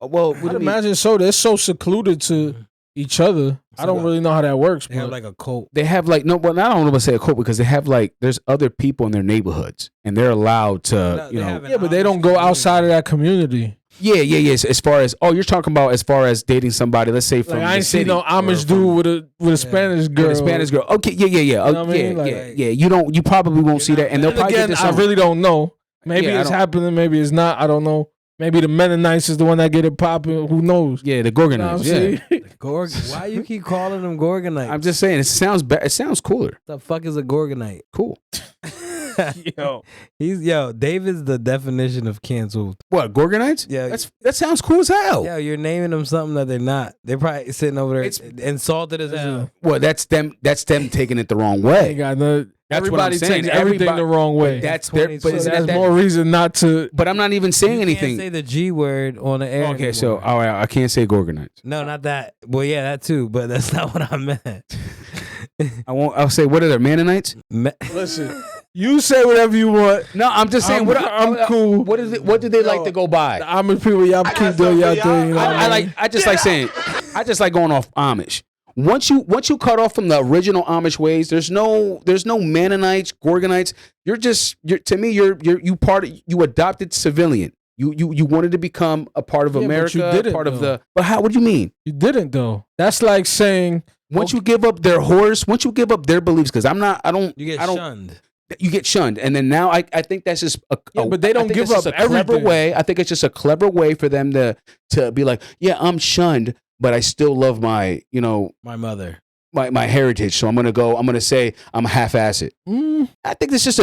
what do I'd you mean? imagine so. They're so secluded to each other. I don't really know how that works. They have But like a cult. They have like no, well, I don't know if I say a cult because they have like there's other people in their neighborhoods and they're allowed to, No, you they know, have an yeah, but they Amish don't go community. outside of that community. yeah. As far as you're talking about as far as dating somebody, let's say from Like I the ain't seen city no or Amish from- dude with a Spanish girl. or the Spanish girl. Okay, yeah. You know what I mean? Like- Yeah. You probably won't see that, and they'll And probably again, get this I on. really don't know. Maybe Yeah, I it's don't- happening. Maybe it's not. I don't know. Maybe the Mennonites is the one that get it popping. Who knows? Yeah, the You know what Gorgonites. I'm Yeah, saying? Why you keep calling them Gorgonite? I'm just saying it sounds it sounds cooler. the fuck is a Gorgonite? Cool. David's the definition of canceled. What Gorgonites? Yeah. that sounds cool as hell. Yo, you're naming them something that they're not. They're probably sitting over there It's- insulted as hell. Well, that's them taking it the wrong Ain't way. got no, That's what I'm everybody saying. takes everything Everybody- the wrong way. That's their. 20, But so isn't That's that more reason not to. But I'm not even saying You anything. can't say the G word on the air. Okay, so anymore. all right, I can't say Gorgonites. No, not that. Well, yeah, that too, but that's not what I meant. I won't. I'll say what are they? Mennonites? Listen, You say whatever you want. No, I'm just saying. I'm cool. What is it? What do they like to go by? The Amish people, y'all keep doing y'all thing. You know what I mean? I just like saying. I just like going off Amish. Once you cut off from the original Amish ways, there's no Mennonites, Gorgonites. You adopted civilian. You wanted to become a part of America, but you didn't, part of though. But how? What do you mean? You didn't though. That's like saying Once you give up their horse, once you give up their beliefs, because You get shunned. you get shunned, and then now I think that's just but they don't give up a clever everything. way. I think it's just a clever way for them to be like, yeah, I'm shunned, but I still love my My mother. my heritage. So I'm gonna say I'm half-assed. I think it's just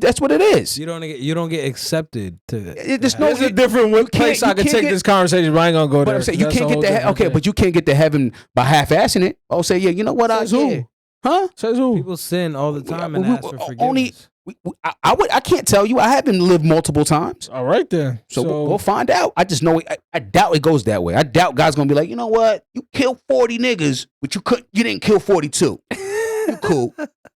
that's what it is. You don't get accepted to. There's There's a different place I could take this conversation, but I ain't gonna go But there. I'm saying you That's can't a get whole to different thing. but you can't get to heaven by half-assing it. I'll say, yeah, you know what? Says who? Huh? Says who? People sin all the time and We- ask for forgiveness. only- I can't tell you. I haven't lived multiple times. All right then. So we'll find out. I just know I doubt it goes that way. I doubt God's gonna be like, you know what? You killed 40 niggas, but you didn't kill 42. You cool.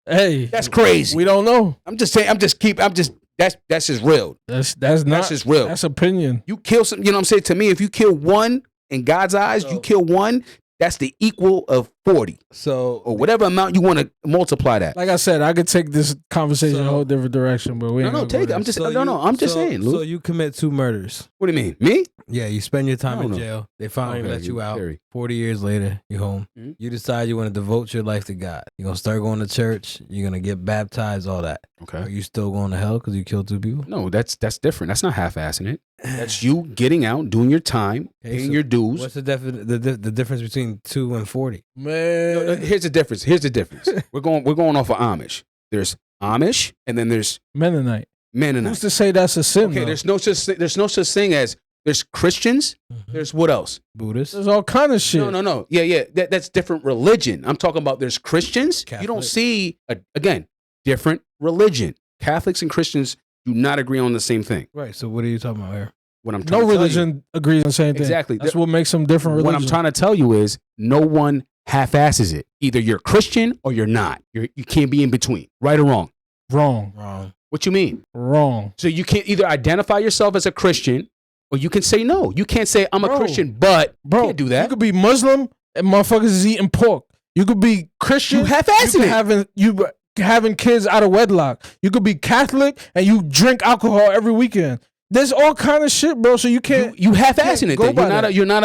Hey, That's crazy. we don't know. I'm just saying. That's just real. That's not. just real. That's opinion. You kill some. You know what I'm saying? To me, if you kill one in God's eyes, you kill one. That's the equal of 40 So or whatever amount you want to multiply that. Like I said, I could take this conversation a whole different direction, but we ain't gonna go take it. there. I'm just I'm just saying. So Lou. you commit 2 murders. What do you mean? Me? Yeah, you spend your time I don't in know. jail. They finally Okay, let you out. Terry. 40 years later, you home. Mhm. You decide you want to devote your life to God. You're going to start going to church. You're going to get baptized, all that. Are Okay. you still going to hell because you killed 2 people? No, that's different. That's not half-assing it. That's you getting out, doing your time, Okay, paying so your dues. What's the difference between 2 and 40? Man, Here's the difference. We're going off of Amish. There's Amish, and then there's Mennonite. Mennonite. Who's to say that's a sin? Okay, though? there's no such thing as there's Christians. There's what else? Buddhists? There's all kind of shit. No. Yeah. That's different religion. I'm talking about there's Christians. You don't Catholic. see again different religion. Catholics and Christians do not agree on the same thing. Right. So what are you talking about here? What I'm trying No to tell religion agrees on the same thing. Exactly. That's what makes them different you, what I'm religions. trying to tell you is no one half-asses it. Either you're Christian or you're not. You can't be in between. Right or wrong. Wrong. Wrong. What you mean? Wrong. So you can't either identify yourself as a Christian or you can say no. You can't say I'm a Bro. Christian, but Bro, you can't do that. You could be Muslim and motherfuckers is eating pork. You could be Christian. You half-assing it. You having kids out of wedlock. You could be Catholic and you drink alcohol every weekend. There's all kind of shit, bro. So you can't. You half-assing it. go Then. by that. You're not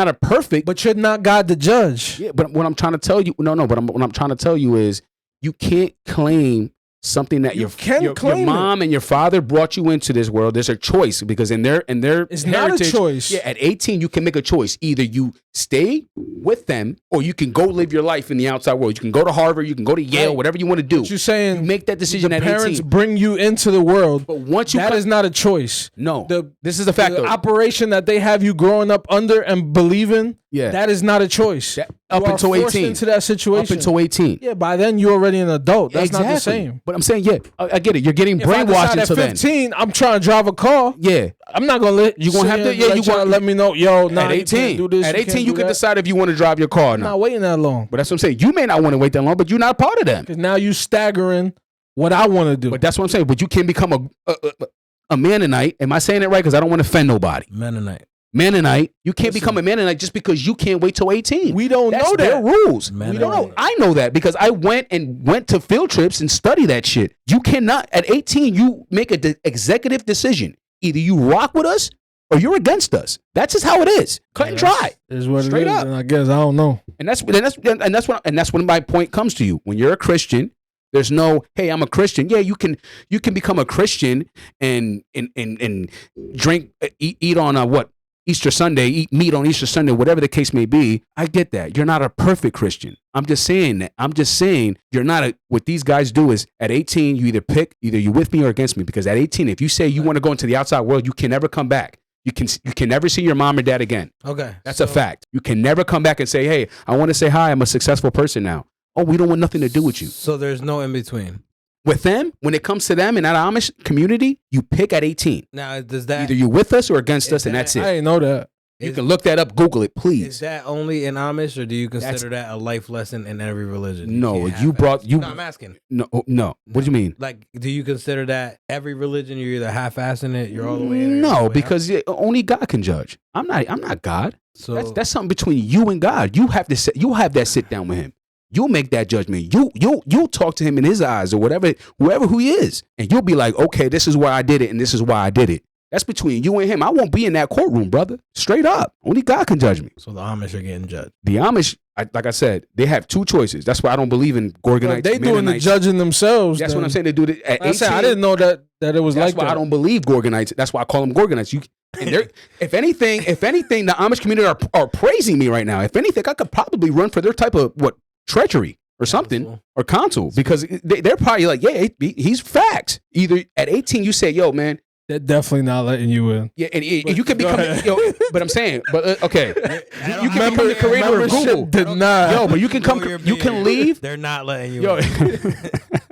a perfect. But you're not God the judge. Yeah, but what I'm trying to tell you, what I'm trying to tell you is you can't claim something that You can your claim mom and your father brought you into this world. There's a choice because in their It's not a heritage, choice. Yeah, at 18 you can make a choice. Either you stay with them or you can go live your life in the outside world. You can go to Harvard, you can go to Yale, Right. whatever you want to do. What you're saying? You make that decision the at parents 18. bring you into the world. But once you That is not a choice. no, The this is a fact. the though. operation that they have you growing up under and believing. Yeah. That is not a choice. Up You are until forced 18. into that Up situation. until 18. Yeah, by then you're already an adult. That's not the Exactly. same. But I'm saying, yeah, I get it. You're getting If I brainwashed decide until at then. 15, I'm trying to drive a car. Yeah. I'm not gonna let You gonna have to- sit yeah, and you try to gonna- let me know. Yo, nah, At you 18, can't do this. at 18, can't you do can that. decide if you want to drive your car or I'm not. not waiting that long But that's what I'm saying. You may not want to wait that long, but you're not a part of that. because now you staggering what I want to do. But that's what I'm saying. But you can become a Mennonite. Am I saying it right? Because I don't want to offend nobody. Mennonite. Mennonite. You can't Listen. become a Mennonite just because you can't wait till 18. We don't That's know their that. rules. Mennonite. We don't know. I know that because I went to field trips and study that shit. You cannot at 18. You make an executive decision. Either you rock with us or you're against us. That's just how it is. Cut and dry. Is what Straight it is. up. And I guess I don't know. And that's when my point comes to you. When you're a Christian, there's no, hey, I'm a Christian. Yeah, you can become a Christian and drink, eat on what? Easter Sunday, eat meat on Easter Sunday, whatever the case may be. I get that. You're not a perfect Christian. I'm just saying that. I'm just saying you're not what these guys do is at 18, you either you with me or against me. Because at 18, if you say you want to go into the outside world, you can never come back. You can never see your mom or dad again. Okay. That's a fact. You can never come back and say, hey, I want to say hi. I'm a successful person now. Oh, we don't want nothing to do with you. So there's no in between. With them, when it comes to them in that Amish community, you pick at 18. Now, does that Either you with us or against us, and that's I it. ain't know that. You can look that up. Google it, Is please. that only in Amish, or do you consider that a life lesson in every religion? No, can't you half-ass brought it. you. No, I'm asking. No. What do you mean? Like, do you consider that every religion you're either half-assing it, you're all the way in? Or you're all the No, way because only God can judge. I'm not God. out? So That's something between you and God. You have to you'll have that sit down with him. You'll make that judgment. You'll talk to him in his eyes or whatever, whoever who he is, and you'll be like, okay, this is why I did it, and this is why I did it. That's between you and him. I won't be in that courtroom, brother. Straight up, only God can judge me. So the Amish are getting judged. The Amish, like I said, they have two choices. That's why I don't believe in Gorgonite. They doing the judging themselves. That's then. what I'm saying. They do it at 18. I said I didn't know that it was That's like why that. I don't believe Gorgonites. That's why I call them Gorgonites. If anything, the Amish community are praising me right now. If anything, I could probably run for their type of treachery or something Counsel. or counsel because they're probably like, yeah, he's facts. Either at 18 you say, yo, man, They're definitely not letting you in. yeah, and you can become, but I'm saying, okay, you can Member- become the creator of membership Google. denied. Yo, but you can come, You're you can being- leave. They're not letting you. Yo, in.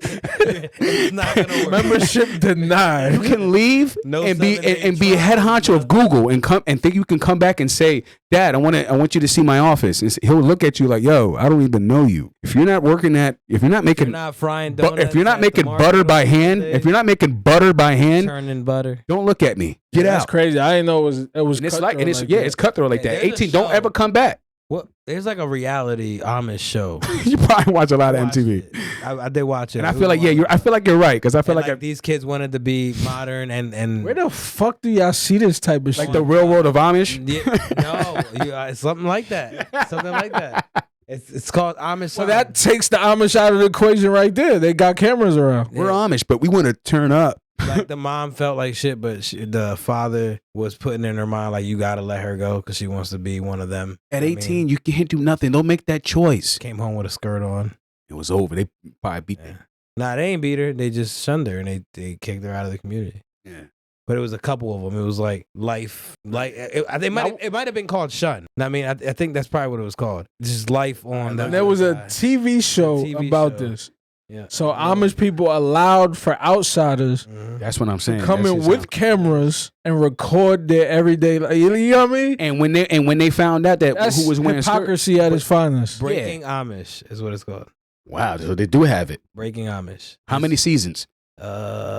It's not gonna work. Membership denied. you can leave No and be 7-8 and be a head honcho of Google and come and think you can come back and say, Dad, I want you to see my office. And he'll look at you like, yo, I don't even know you. If you're not working if you're not making, You're not frying but donuts. if you're not at making the market butter by on hand, Tuesday, if you're not making butter by hand, churning butter. don't look at me. Get That's out. crazy. I didn't know it was. And it's cutthroat like, and it's like yeah, that. it's cutthroat like Yeah, that. there's a 18, don't show. ever come back. What? There's like a reality Amish show. You probably watch a lot of Watched MTV. it. I did watch it. And I It feel was like, yeah, wild. I feel like you're right because I feel And, like, these kids wanted to be modern and Where the fuck do y'all see this type of like shit? the real world of Amish. yeah, no, something like that. Something like that. It's called Amish. So that takes the Amish out of the equation right there. They got cameras around. We're Amish, but we want to turn up. Like the mom felt like shit, but the father was putting in her mind like you gotta let her go because she wants to be one of them. At I 18, mean, you can't do nothing. Don't make that choice. came home with a skirt on. It was over. They probably beat Yeah. Nah, they ain't beat her. They just shunned her and they kicked her out of the community. Yeah. But it was a couple of them. It was like life, it might have been called shun. I mean, I think that's probably what it was called. Just life on. And there was a TV show TV about show. this. Yeah. So Amish people allowed for outsiders Mhm. That's what I'm saying. come That's in just with how- cameras and record their everyday life. You know what I mean? And when they found out that That's who was wearing skirts, hypocrisy at its finest. Breaking Amish is what it's called. wow, so they do have it. Breaking Amish. How many seasons?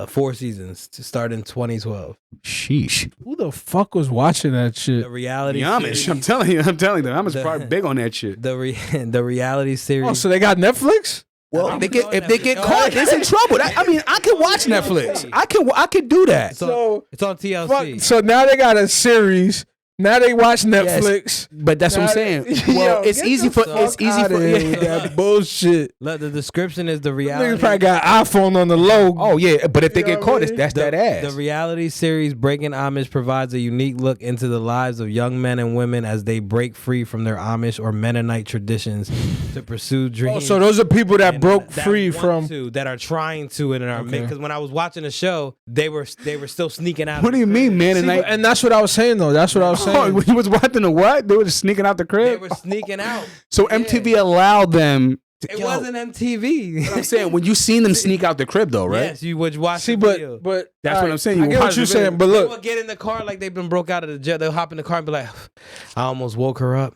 4 seasons to start in 2012. Sheesh. Who the fuck was watching that shit? The reality The Amish. series- I'm telling you, the Amish The- probably big on that shit. the reality series. Oh, so they got Netflix? Well, I'm if they get on caught, Netflix. they're in trouble. I mean, I can watch Netflix. I can do that. It's on TLC. So now they got a series. Now they watch Netflix. But that's what I'm saying. Well, Yo, it's get easy the for fuck outta here with that bullshit. Look, the description is the Niggas reality. probably got iPhone on the low. Oh yeah, but if they You get know caught, what I mean? that's that ass. The reality series Breaking Amish provides a unique look into the lives of young men and women as they break free from their Amish or Mennonite traditions to pursue dreams. Oh, so those are people that and broke that free want from. to, that are trying to and are Okay. because when I was watching the show, they were still sneaking out. What of do you the mean, crib. man? See, and that's what I was saying though. That's what I was Oh, saying. when you was watching the what? They were just sneaking out the They crib. were sneaking out. So Yeah. MTV allowed them. To, It Yo, wasn't MTV. what I'm saying, when you seen them sneak out the crib though, right? Yes, you would watch. See, the video. but That's all what I'm saying. I You get watch what the you're video. saying, but They look, would get in the car like they've been broke out of the jail. They'll hop in the car and be like, "I almost woke her up."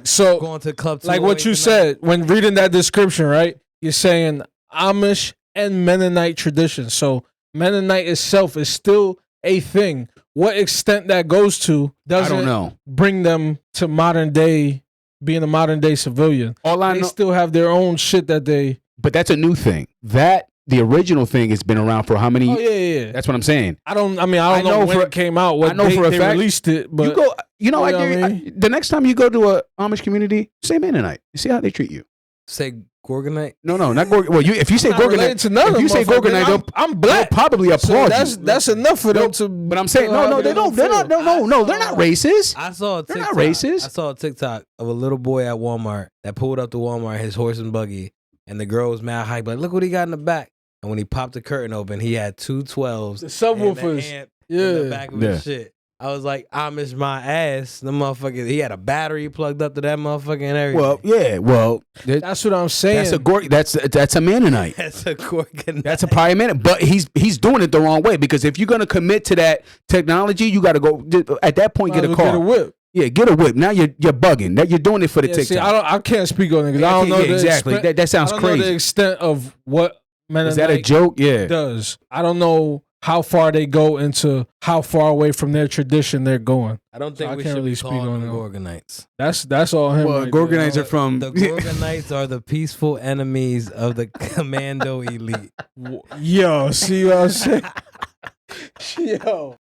so Going to club. like what you said when reading that description, right? You're saying Amish and Mennonite tradition. So Mennonite itself is still a thing. What extent that goes to I doesn't don't know. bring them to modern day, being a modern day civilian. All I They know, still have their own shit that they. but that's a new thing. That the original thing has been around for how many? Oh yeah. That's what I'm saying. I don't know I know know when for- it came out. What I know date for a they fact- released it, but You go. You know, You know I what I guarantee the next time you go to a Amish community, say Mennonite. You see how they treat you. say Gorgonite. No, not Gorgonite. Well, if you say not related Gorgonite, to none of if you them say motherfuckers, Gorgonite, I'm they'll black. probably So applaud you. that's enough for them to. But I'm saying, feel how no, they don't. They're not. feel. No, they're not racist. I saw a They're TikTok. not racist. I saw a TikTok of a little boy at Walmart that pulled up to Walmart, his horse and buggy, and the girl was mad hype. Like, look what he got in the back. And when he popped the curtain open, he had two 12s. The and the subwoofers. amp in the Yeah. back of Yeah. his shit. I was like, Amish my ass. The motherfucker, he had a battery plugged up to that motherfucker and everything. Well, yeah, well, That's what I'm saying. that's a Mennonite. That's a Gorgonite. That's a probably Mennonite, but he's doing it the wrong way because if you're gonna commit to that technology, you got to go at that point. Get a car. Get a whip. Yeah, get a whip. Now you're bugging. That you're doing it for the TikTok. See, I can't speak on it because I don't know exactly. That sounds I don't know crazy. the extent of what Mennonite Is that a joke? Yeah. does. I don't know how far they go into how far away from their tradition they're going. I don't think I we can't should really be speak calling on them it. Gorgonites. That's all him. Well, right Gorgonites there. are from The Gorgonites are the peaceful enemies of the commando elite. Yo, see what I'm saying? Yo,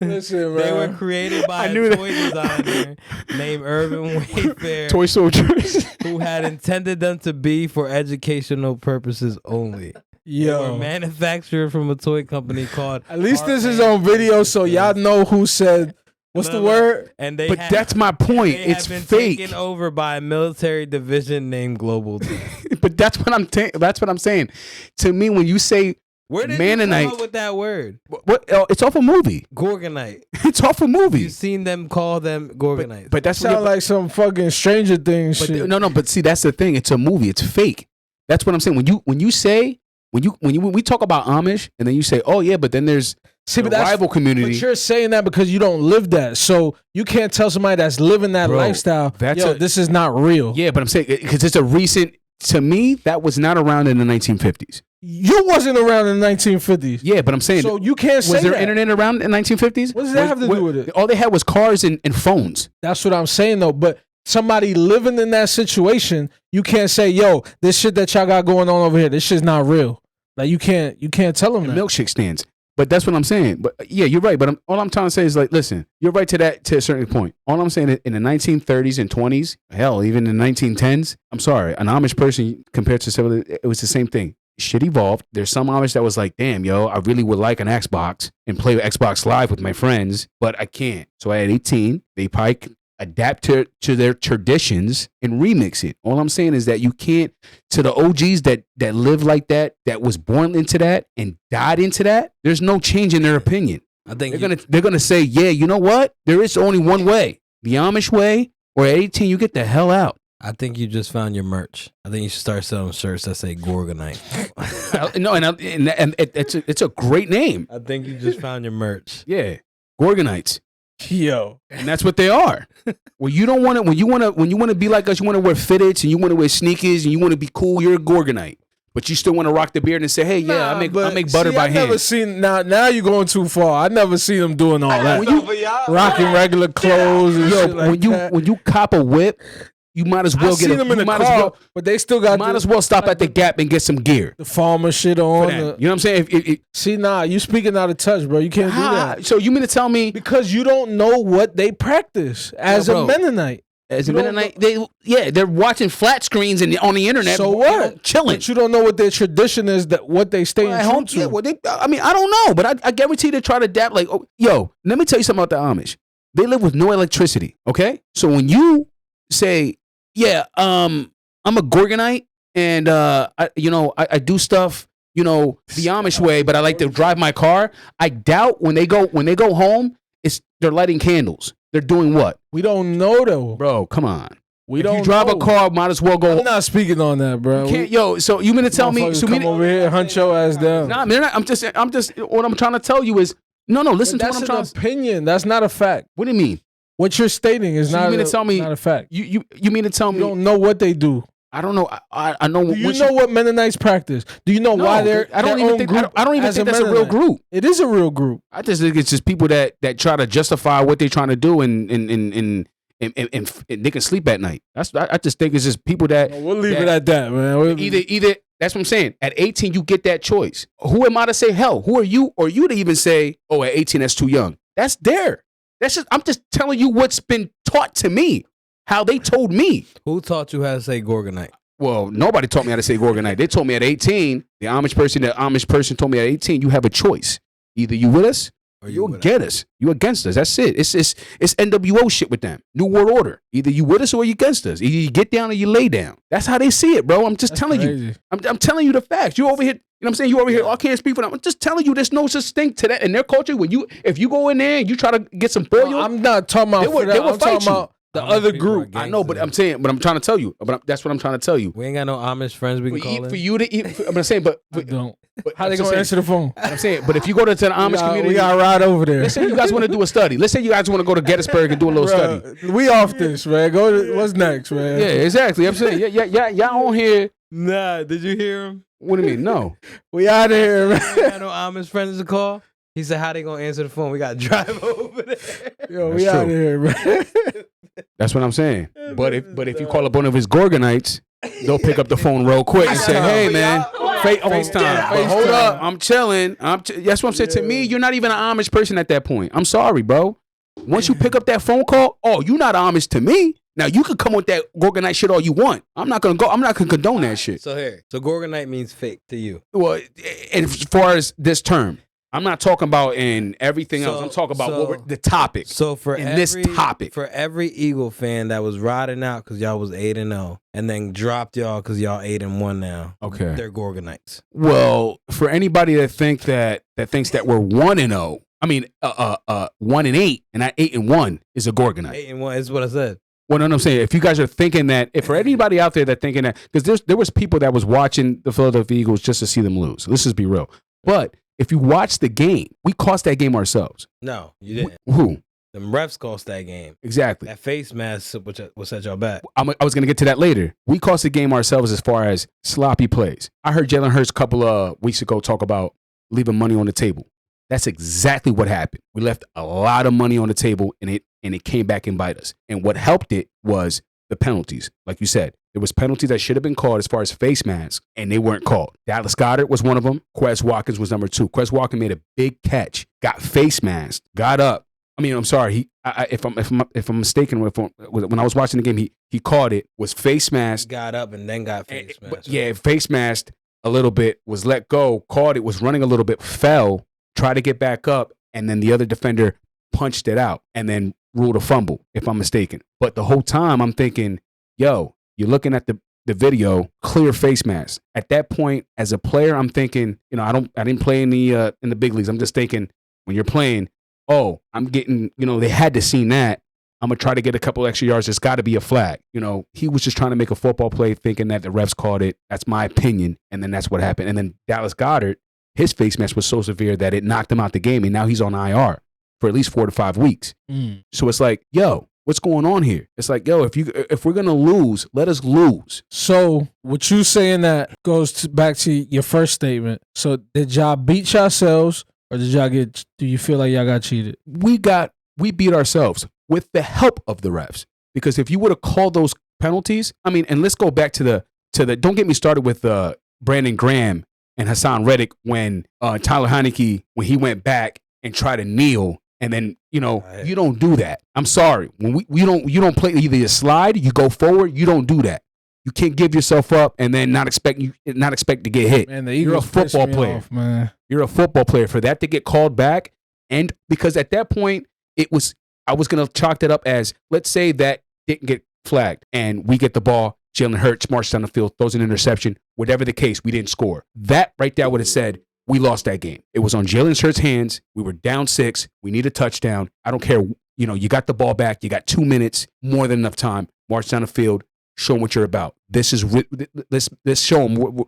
listen, man. They were created by a toy designer named Urban Wayfair, Toy soldiers. who had intended them to be for educational purposes only. They were Yo, manufactured from a toy company called. at least this is on video, so y'all know who said what's the word. And they But had, that's my point. they It's have been fake. taken over by a military division named Global Team. But that's what I'm saying. To me, when you say Where did you Mennonite, come up with that word? what? It's off a movie. Gorgonite. It's off a movie. You've seen them call them Gorgonites. But that's Sound like some fucking Stranger Things But shit. no. But see, that's the thing. It's a movie. It's fake. That's what I'm saying. When we talk about Amish, and then you say, oh yeah, but then there's the rival community. But you're saying that because you don't live that, so you can't tell somebody that's living that Bro, lifestyle. that's This is not real. Yeah, but I'm saying because it's a recent. To me, that was not around in the 1950s. You wasn't around in the 1950s. Yeah, but I'm saying, So you can't say was there that. internet around in the 1950s? What does that have to do with it? All they had was cars and phones. That's what I'm saying though. But somebody living in that situation, you can't say, "Yo, this shit that y'all got going on over here, this shit's not real." Like you can't tell them that. Milkshake stands. But that's what I'm saying. But yeah, you're right. But all I'm trying to say is like, listen, you're right to a certain point. All I'm saying is in the 1930s and 20s, hell, even in the 1910s, I'm sorry, an Amish person compared to some, it was the same thing. Shit evolved. There's some Amish that was like, damn, yo, I really would like an Xbox and play Xbox Live with my friends, but I can't. So at 18, they probably adapt to their traditions and remix it. All I'm saying is that you can't, to the OGs that live like that was born into that and died into that, there's no change in their opinion. I think They're gonna say, yeah, you know what? There is only one way. The Amish way, or at 18, you get the hell out. I think you just found your merch. I think you should start selling shirts that say Gorgonite. No, and it's a great name. I think you just found your merch. Yeah, Gorgonites. Yo, And that's what they are. Well, you don't want to. When you want to be like us, you want to wear fitteds and you want to wear sneakers and you want to be cool. You're a Gorgonite, but you still want to rock the beard and say, "Hey, yeah, I make butter by I never hand." seen now you're going too far. I never seen them doing all that. Rocking regular clothes and shit like that. when you cop a whip, you might as well I seen them in the car, but they still got. Might as well stop at the Gap and get some gear. the farmer shit For on. that. You know what I'm saying? See, you speaking out of touch, bro. You can't do that So you mean to tell me because you don't know what they practice as bro. a Mennonite. as a You don't Mennonite, they're watching flat screens and on the internet. So you what? know, chilling. But you don't know what their tradition is. That what they stay At true home, to. yeah, well, I mean, I don't know, but I guarantee they try to adapt. Like, yo, let me tell you something about the Amish. They live with no electricity. Okay, so when you say, yeah, I'm a Gorgonite, and I do stuff, the Amish way, but I like to drive my car. I doubt when they go home, they're lighting candles. They're doing what? We don't know though, Bro, come on. We If don't you drive know. a car, might as well go. I'm not speaking on that, bro. So you mean to tell me? So come over here and hunt your ass down. Nah, man, I'm just. What I'm trying to tell you is, no. Listen to That's what I'm an trying. opinion. That's not a fact. What do you mean? What you're stating is So you not. mean to tell me- not a fact. You mean to tell You me? don't know what they do. I don't know. I know. Do you know what Mennonites practice? Do you know No, why they're? I don't their even own think. group I don't even as think that's a real Mennonite? group. It is a real group. I just think it's just people that try to justify what they're trying to do and they can sleep at night. I just think it's just people that We'll leave it at that, man. either. That's what I'm saying. At 18, you get that choice. Who am I to say hell? Who are you or you to even say, oh, at 18 that's too young? That's there. I'm just telling you what's been taught to me, how they told me. Who taught you how to say Gorgonite? Well, nobody taught me how to say Gorgonite. They told me at 18, the Amish person told me at 18, you have a choice. Either you with us or you against us. You against us. That's it. It's NWO shit with them. New World Order. Either you with us or you against us. Either you get down or you lay down. That's how they see it, bro. I'm just telling you. I'm telling you the facts. You over here You know what I'm saying? You over here, I can't speak for them. I'm just telling you, there's no such thing to that in their culture. If you go in there and you try to get some foil, I'm not talking about they will I'm talking about the other group. I know, but I'm saying, but I'm trying to tell you. That's what I'm trying to tell you. We ain't got no Amish friends we can call For you to eat, I'm saying, but don't. But How they gonna answer the phone? I'm saying, but if you go to the Amish community, we gotta ride over there. Let's say you guys want to do a study. Let's say you guys want to go to Gettysburg and do a little study. We off this, man. Go to what's next, man. Yeah, exactly. I'm saying, y'all on here. Nah, did you hear him? What do you mean? No, we out of here, man. We got no Amish friends to call. He said, "How they gonna answer the phone? We gotta drive over there." Yo, we out of here, man. That's what I'm saying. But if you call up one of his Gorgonites, they'll pick up the phone real quick and say, "Hey, man, FaceTime." But hold up, I'm chilling. That's what I'm saying. To me, you're not even an Amish person at that point. I'm sorry, bro. Once you pick up that phone call, you're not Amish to me. Now you can come with that Gorgonite shit all you want. I'm not gonna condone that shit. So Gorgonite means fake to you. Well, as far as this term, I'm not talking about in everything else. I'm talking about the topic. So this topic, for every Eagle fan that was riding out because y'all was 8-0, and then dropped y'all because y'all 8-1 now. Okay, they're Gorgonites. Well, for anybody that thinks that we're 1-0, I mean 1-8, and not 8-1 is a Gorgonite. 8-1 is what I said. Well, no, I'm saying if you guys are thinking that, if for anybody out there that thinking that, because there was people that was watching the Philadelphia Eagles just to see them lose. Let's just be real. But if you watch the game, we cost that game ourselves. No, you didn't. Who? Them refs cost that game. Exactly. That face mask was set y'all back. I was going to get to that later. We cost the game ourselves as far as sloppy plays. I heard Jalen Hurts a couple of weeks ago talk about leaving money on the table. That's exactly what happened. We left a lot of money on the table, and it came back and bite us. And what helped it was the penalties. Like you said, there was penalties that should have been called as far as face masks, and they weren't called. Dallas Goedert was one of them. Quez Watkins was number 2. Quez Watkins made a big catch, got face masked, got up. I mean, I'm sorry. If I'm mistaken, when I was watching the game, he caught it, was face masked, got up, and then got face masked. Yeah, face masked a little bit, was let go, caught it, was running a little bit, fell, tried to get back up, and then the other defender punched it out and then ruled a fumble, if I'm mistaken. But the whole time I'm thinking, yo, you're looking at the video, clear face mask. At that point, as a player, I'm thinking, I didn't play in the big leagues. I'm just thinking, when you're playing, I'm getting, they had to see that. I'm gonna try to get a couple extra yards. There's got to be a flag. He was just trying to make a football play, thinking that the refs called it. That's my opinion, and then that's what happened. And then Dallas Goedert, his face mask was so severe that it knocked him out the game, and now he's on IR for at least 4 to 5 weeks. So it's like, yo, what's going on here? It's like, yo, if we're gonna lose, let us lose. So what you saying that goes back to your first statement. So did y'all beat yourselves, or do you feel like y'all got cheated? We beat ourselves with the help of the refs. Because if you would have called those penalties, I mean, and let's go back to the don't get me started with Brandon Graham and Hassan Reddick when Tyler Heineke, when he went back and tried to kneel. And then, you don't do that. I'm sorry. When you don't play, either you slide, you go forward, you don't do that. You can't give yourself up and then not expect to get hit. Man, you're a football player. Off, man. You're a football player. For that to get called back, and because at that point I was gonna chalk that up as, let's say that didn't get flagged and we get the ball, Jalen Hurts marched down the field, throws an interception, whatever the case, we didn't score. That right there would have said, we lost that game. It was on Jalen Hurts' hands. We were down 6. We need a touchdown. I don't care. You got the ball back. You got 2 minutes, more than enough time. March down the field. Show them what you're about. This show them.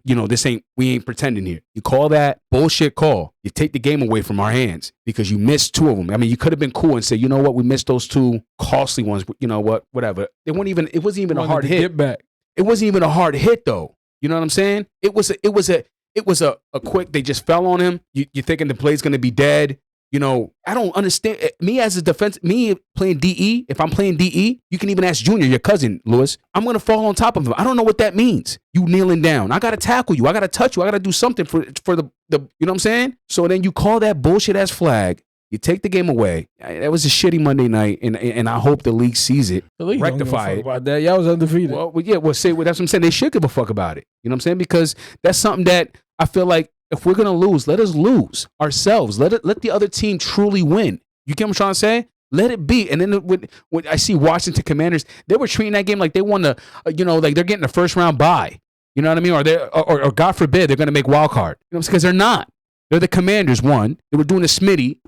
We ain't pretending here. You call that bullshit call. You take the game away from our hands because you missed 2 of them. I mean, you could have been cool and say, you know what, we missed those 2 costly ones. You know what, whatever. It wasn't even a hard hit. Get back. It wasn't even a hard hit though. You know what I'm saying? It was a quick, they just fell on him. You're thinking the play's going to be dead. I don't understand. Me as a defense, me playing DE, if I'm playing DE, you can even ask Junior, your cousin, Lewis, I'm going to fall on top of him. I don't know what that means. You kneeling down. I got to tackle you. I got to touch you. I got to do something for the, you know what I'm saying? So then you call that bullshit ass flag. You take the game away. That was a shitty Monday night, and I hope the league sees it, the league rectify it. About that. Y'all was undefeated. Well, yeah, that's what I'm saying. They should give a fuck about it. You know what I'm saying? Because that's something that I feel like if we're gonna lose, let us lose ourselves. Let the other team truly win. You get what I'm trying to say? Let it be. And then when I see Washington Commanders, they were treating that game like they won like they're getting a first round bye. You know what I mean? Or God forbid, they're going to make wild card. You know, because they're not. They're the Commanders. One, they were doing a Smitty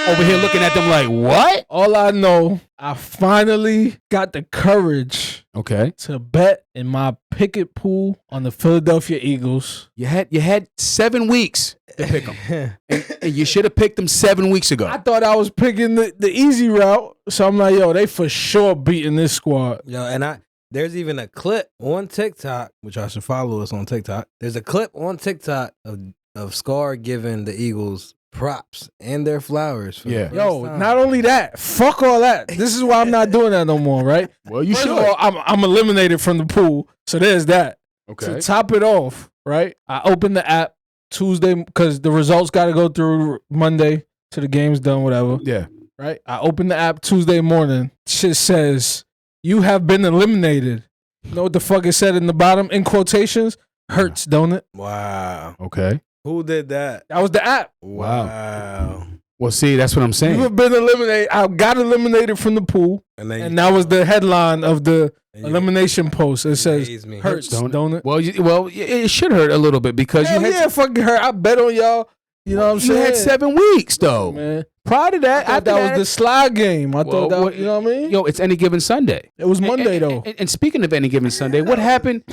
over here looking at them like, what? All I know, I finally got the courage Okay, to bet in my picket pool on the Philadelphia Eagles. you had 7 weeks to pick them, and you should have picked them 7 weeks ago. I thought I was picking the easy route, so I'm like, yo, they for sure beating this squad. Yo, and there's even a clip on TikTok, which I should follow us on TikTok. There's a clip on TikTok of Scar giving the Eagles props and their flowers. For Yeah. the Yo, first time. not only that, fuck all that. This is why I'm not doing that no more, right? Well, you First should. of all, I'm eliminated from the pool, so there's that. Okay. To top it off, right? I opened the app Tuesday because the results got to go through Monday to the game's done, whatever. Yeah. Right? I opened the app Tuesday morning. Shit says, you have been eliminated. You know what the fuck it said in the bottom? In quotations, hurts, don't it? Wow. Okay. Who did that? That was the app. Wow. Well, see, that's what I'm You saying. have been eliminated. I got eliminated from the pool. And then And that was the headline of the and you- elimination post. It says, amaze me. hurts, don't it? Well, it should hurt a little bit because Hell you had yeah, fucking hurt. I bet on y'all. You know what I'm you saying? had 7 weeks though. Man. Prior to I that, thought after that was the slide game. I Well, thought that was, what- you know what I mean? Yo, it's any given Sunday. It was Monday, And- though. And speaking of any given Sunday, what happened?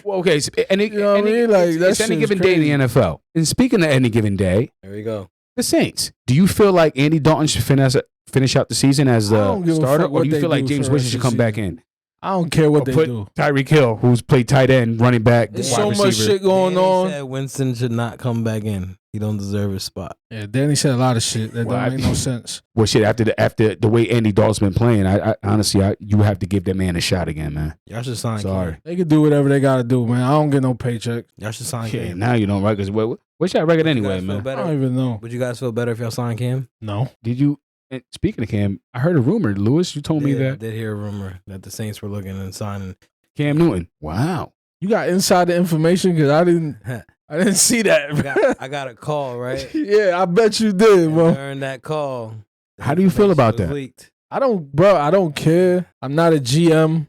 Well, okay, so any, You know what I any, mean? Like, it's, that it's any shit is given day in crazy. the NFL. And speaking of any given day, There we go. the Saints. Do you feel like Andy Dalton should finish out the season as I the don't give a starter, fuck or what do you they feel like do James for the Winston rest should of the come back season. in? I don't care what Or they put do. Tyreek Hill, who's played tight end, running back, There's wide so much receiver. shit going Danny on. said Winston should not come back in. He don't deserve his spot. Yeah, Danny said a lot of shit that Well, don't make no sense. Well, shit. After the way Andy Dalton's been playing, I honestly, you have to give that man a shot again, man. Y'all should sign Sorry. Cam. They can do whatever they got to do, man. I don't get no paycheck. Y'all should sign Yeah, Cam. now you don't right because what's your record Would you anyway, guys feel man? I better? don't even know. Would you guys feel better if y'all signed Cam? No. Did you? And speaking of Cam, I heard a rumor. Lewis, you told me I that did hear a rumor that the Saints were looking and signing. Cam Newton. Wow. You got insider information because I didn't see that. I got a call, right? Yeah, I bet you did, And bro. during that call, the How do you feel information about was that? Leaked. I don't care. I'm not a GM.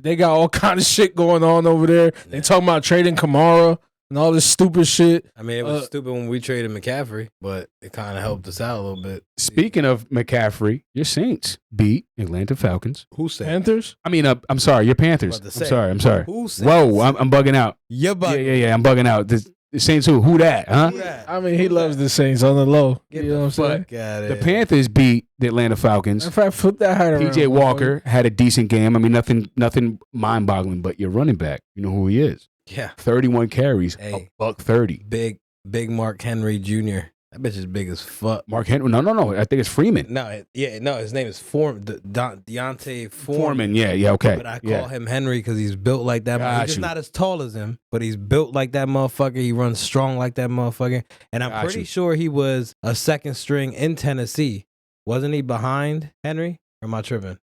They got all kind of shit going on over there. They talking about trading Kamara and all this stupid shit. I mean, it was stupid when we traded McCaffrey, but it kind of helped us out a little bit. Speaking of McCaffrey, your Saints beat Atlanta Falcons. Who said? Panthers? I mean, I'm sorry, your Panthers. About to I'm say. sorry. Who said? Whoa, I'm bugging out. You're bugging. Yeah, I'm bugging out. The Saints who that, huh? Who that? I mean, he loves the Saints on the low. Get You know what I'm saying? fuck out of The here. Panthers beat the Atlanta Falcons. In fact, flip that hat around. PJ Walker had a decent game. I mean, nothing mind-boggling, but your running back, you know who he is. Yeah. 31 carries, Hey. $130. Big Mark Henry Jr. That bitch is big as fuck. Mark Henry, no, I think it's Freeman. No, his name is Deontay Foreman. Foreman, yeah, okay. But I call yeah. him Henry because he's built like that. Got He's just you. not as tall as him, but he's built like that motherfucker. He runs strong like that motherfucker. And I'm Got pretty you. sure he was a second string in Tennessee. Wasn't he behind Henry? Or am I tripping?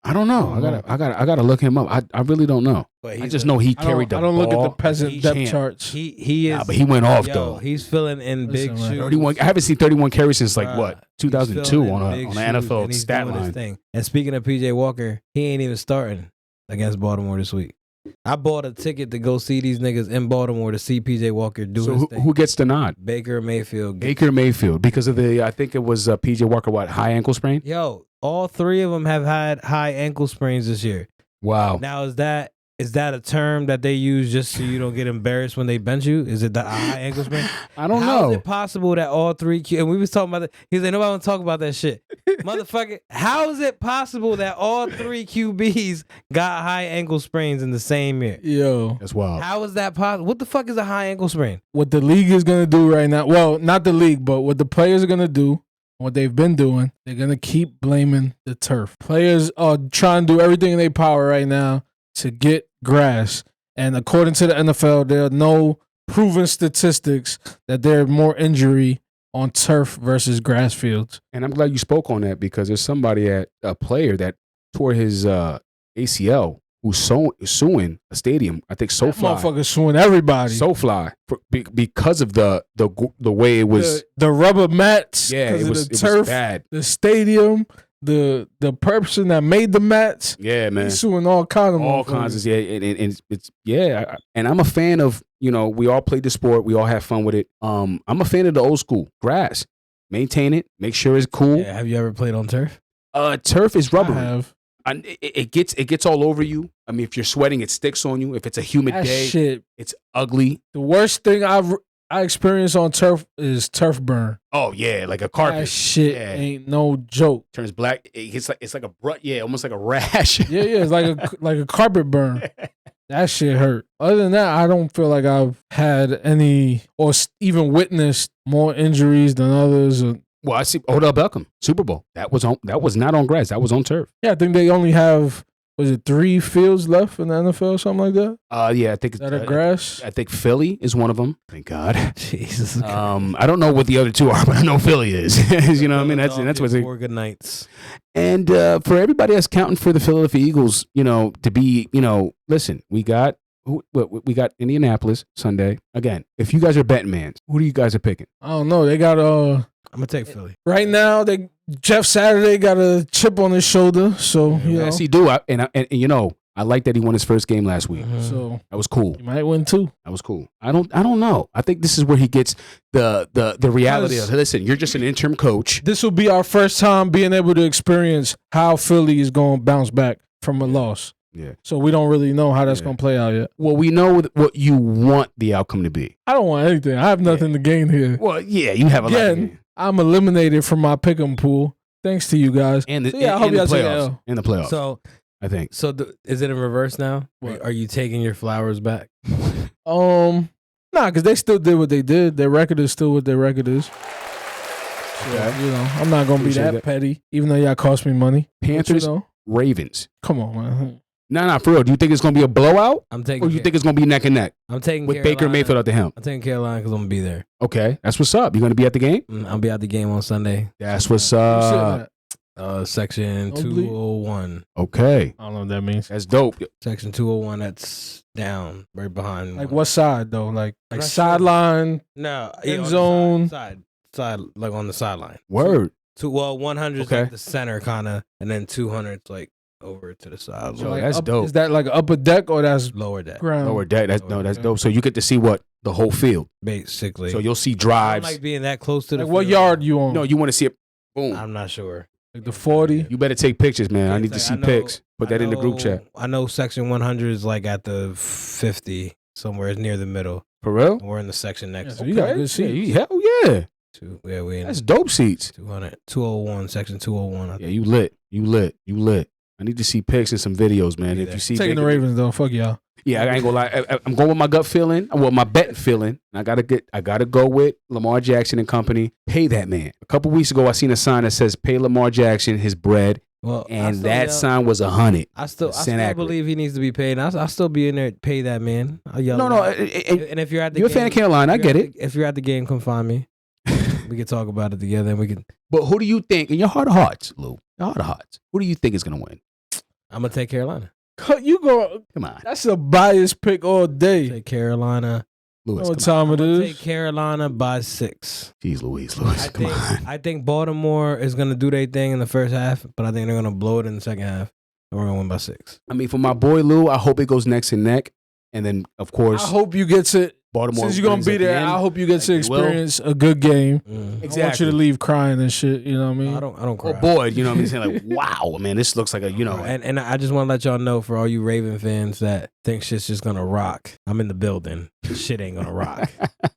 I don't know. I gotta look him up. I really don't know. But I just know he I carried don't, the I don't look at ball. the peasant He depth can't. charts. he is. Nah, but he went off yo, though. He's filling in big Listen, man. shoes. 31. I haven't seen 31 carries since like Bruh, what he's 2002 filling on in big an shoes, NFL and he's stat doing his line. thing. And speaking of PJ Walker, he ain't even starting against Baltimore this week. I bought a ticket to go see these niggas in Baltimore to see PJ Walker do So his thing. who gets the nod? Baker Mayfield. Baker Mayfield, because of the I think it was PJ Walker, high ankle sprain. Yo, all three of them have had high ankle sprains this year. Wow. Now is that a term that they use just so you don't get embarrassed when they bench you? Is it the high ankle sprain? I don't How is know. it possible that all three and we was talking about that? He's like, nobody want to talk about that shit. Motherfucker, how is it possible that all three QBs got high ankle sprains in the same year? Yo, That's wild. How is that possible? What the fuck is a high ankle sprain? what the league is going to do right now, well, not the league, but what the players are going to do, what they've been doing, they're going to keep blaming the turf. Players are trying to do everything in their power right now to get grass. And according to the NFL, there are no proven statistics that there's more injury on turf versus grass fields. And I'm glad you spoke on that because there's somebody a player that tore his ACL who's suing a stadium. I think That SoFly. motherfucker's suing everybody. SoFly because of the way it was. the rubber mats, Yeah, 'cause it of was the turf, bad. the stadium, the person that made the mats. Yeah, man. He's suing all kinds of All kinds of and it's and I'm a fan of, we all play the sport, we all have fun with it. I'm a fan of the old school grass. Maintain it, make sure it's cool. Yeah, have you ever played on turf? Turf is rubbery. I have. And it gets all over you. I mean, if you're sweating, it sticks on you. If it's a humid That day, shit. it's ugly. The worst thing I experienced on turf is turf burn. Oh yeah, like a carpet. That shit Yeah. ain't no joke. Turns black. It's like a almost like a rash. Yeah, it's like a carpet burn. That shit hurt. Other than that, I don't feel like I've had any or even witnessed more injuries than others. Well, I see Odell Beckham, Super Bowl. That was not on grass. That was on turf. Yeah, I think they only have 3 fields left in the NFL or something like that? Yeah, I think That are grass? I think Philly is one of them. Thank God. Jesus. I don't know what the other 2 are, but I know Philly is. You know what I mean? That's what they. Gorgonites. And for everybody that's counting for the Philadelphia Eagles, to be, listen, we got Indianapolis Sunday. Again, if you guys are betting mans, who do you guys are picking? I don't know. They got I'm gonna take Philly. right now Jeff Saturday got a chip on his shoulder, so Yes, he do. I like that he won his first game last week. so That was cool. he might win too. That was cool. I don't know. I think this is where he gets the reality of, listen, you're just an interim coach. This will be our first time being able to experience how Philly is going to bounce back from a loss. Yeah. So we don't really know how that's Yeah. going to play out yet. Well, we know what you want the outcome to be. I don't want anything. I have nothing to gain here. Well, yeah, you have a lot. Again, I'm eliminated from my pick'em pool. Thanks to you guys. And the, So, yeah, I and hope the y'all take playoffs. L. In the playoffs. So, I think. is it in reverse now? What? Are you taking your flowers back? Nah, because they still did what they did. Their record is still what their record is. So, Okay. I'm not gonna be Appreciate that that. petty, even though y'all cost me money. But, Panthers, you know, Ravens. come on, man. No, for real. Do you think it's going to be a blowout? I'm taking. Or do you think it's going to be neck and neck I'm taking with Carolina. Baker Mayfield at the helm? I'm taking Carolina because I'm gonna be there. Okay. That's what's up. You're going to be at the game? I'll be at the game on Sunday. That's what's Who's sitting up. at? Section Nosebleed? 201. Okay. I don't know what that means. That's dope. Section 201. That's down, right behind. Like what side though? Like I'm not sure. sideline. No, End on the zone. side, like on the sideline. Word. 100 is Okay. like the center kind of, and then 200 like over to the side, Yo, Like that's up- dope. Is that like upper deck or that's lower deck, ground? Lower deck. That's Lower deck. dope. So you get to see what? The whole field. basically. So you'll see I don't drives. like being that close to the. Like what field. yard you on? No, you want to see it. Boom. I'm not sure. Like the 40. You better take pictures, man. I need to Like, see know- pics. Put that I in the group know- chat. I know section 100 is like at the 50 somewhere near the middle. For real? And we're in the section next Yeah, so to you got Okay. good seats. Hell yeah. yeah, we in That's dope seats. 201, section 201. I Yeah, think. you lit. You lit. You lit. I need to see pics and some videos, man. Be If there. you see Taking the Baker- Ravens though. Fuck y'all. Yeah, I ain't gonna lie. I'm going with my gut feeling. Well, my bet feeling. I gotta go with Lamar Jackson and company. Pay that man. A couple weeks ago, I seen a sign that says "Pay Lamar Jackson his bread," Well, and that sign was 100. I still accurate. believe he needs to be paid. I still be in there. Pay that man. I'll yell No, at him. And if you're at the you're a game, fan of Carolina. I if you're get at it. the- If you're at the game, come find me. We can talk about it together, and we can. But who do you think, in your heart of hearts, Lou? Your heart of hearts, who do you think is gonna win? I'm gonna take Carolina. You go. Come on, That's a biased pick all day. Take Carolina. You Louis. know what Come on. time it I'm gonna take is? Carolina by 6. Jeez, Louise. Come on. I think Baltimore is gonna do their thing in the first half, but I think they're gonna blow it in the second half, and we're gonna win by 6. I mean, for my boy Lou, I hope it goes neck and neck, and then of I course hope you get to. Baltimore. Since you're gonna wins be at the there, end. I hope you get to Like they will. experience a good game. I want you Exactly. to leave crying and shit. You know what I mean? I don't cry. Or bored, you know what I'm saying? Like, wow, man, this looks like a, And I just want to let y'all know, for all you Raven fans that think shit's just gonna rock, I'm in the building. Shit ain't gonna rock.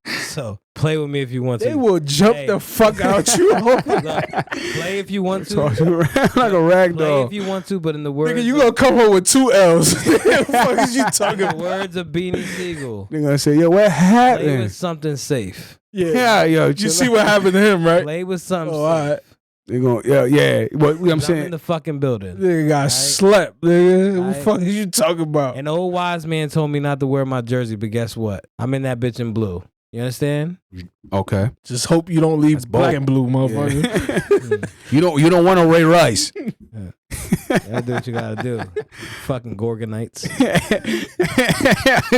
So play with me if you want to. They will jump Hey. the fuck out you. Look, play if you want to. Talking around like a rag Play doll. if you want to, but in the words, Nigga, you gonna come home with 2 L's. What the fuck is you talking in the about? words of Beanie Siegel, They're gonna say, yo, what play happened? with something safe. Yeah, yo, you see what happened to him, right? Play with something Oh, all safe. right. They're gonna, yeah. What I'm I'm in saying, the fucking building. Nigga got Right. slept, nigga. What the Right. fuck is you talking about? An old wise man told me not to wear my jersey, but guess what? I'm in that bitch in blue. You understand? okay. Just hope you don't leave That's bold. black and blue, motherfucker. Yeah. you don't want to Ray Rice. You gotta do what you gotta do. Fucking Gorgonites.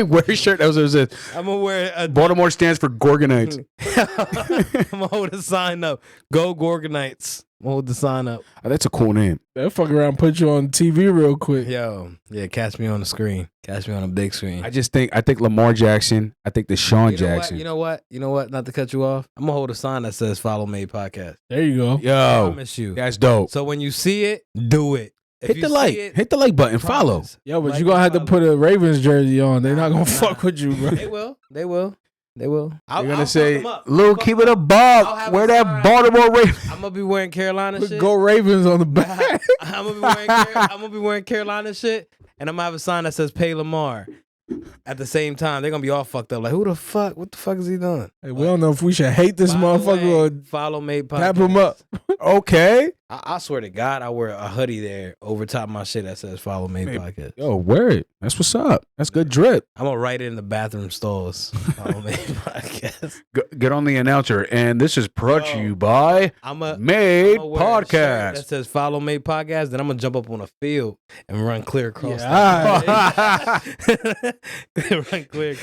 Wear a shirt that was I'm gonna wear a. Baltimore stands for Gorgonites. I'm gonna hold a sign up. Go Gorgonites. Hold the sign up. Oh, that's a cool name. That fuck around and put you on TV real quick. Yo, yeah, catch me on the screen. Catch me on a big screen. I think Lamar Jackson. I think Deshaun Jackson. You know what? Not to cut you off. I'm gonna hold a sign that says "Follow M.A.D.E Podcast." There you go. I Yo, promise you. that's dope. So when you see it, do it. If Hit you the see like. it, Hit the like button. Follow. promise. Yo, but Like you gonna and have to follow. put a Ravens jersey on. They're not gonna Nah. fuck with you, bro. They will. They will. They will. You're gonna I'll say, fuck 'em up. Lou, Fuck keep 'em it a up. I'll buck. have Wear a that sign. Baltimore Ravens. I'm gonna be wearing Carolina shit. Go Ravens on the back. I'm gonna be wearing Carolina shit, and I'm gonna have a sign that says "Pay Lamar." At the same time, they're gonna be all fucked up. Like, who the fuck? What the fuck is he doing? Hey, we don't know if we should hate this By the motherfucker way, or follow M.A.D.E Podcast. tap him up. Okay. I swear to God, I wear a hoodie there over top of my shit that says "Follow M.A.D.E Podcast." Yo, word. That's what's up. That's good drip. I'm gonna write it in the bathroom stalls. Follow M.A.D.E Podcast. Get on the announcer. And this is brought to Yo. you by I'm a M.A.D.E wear a shirt Podcast. that says "Follow M.A.D.E Podcast." Then I'm gonna jump up on a field and run clear across. Yeah, Run clear.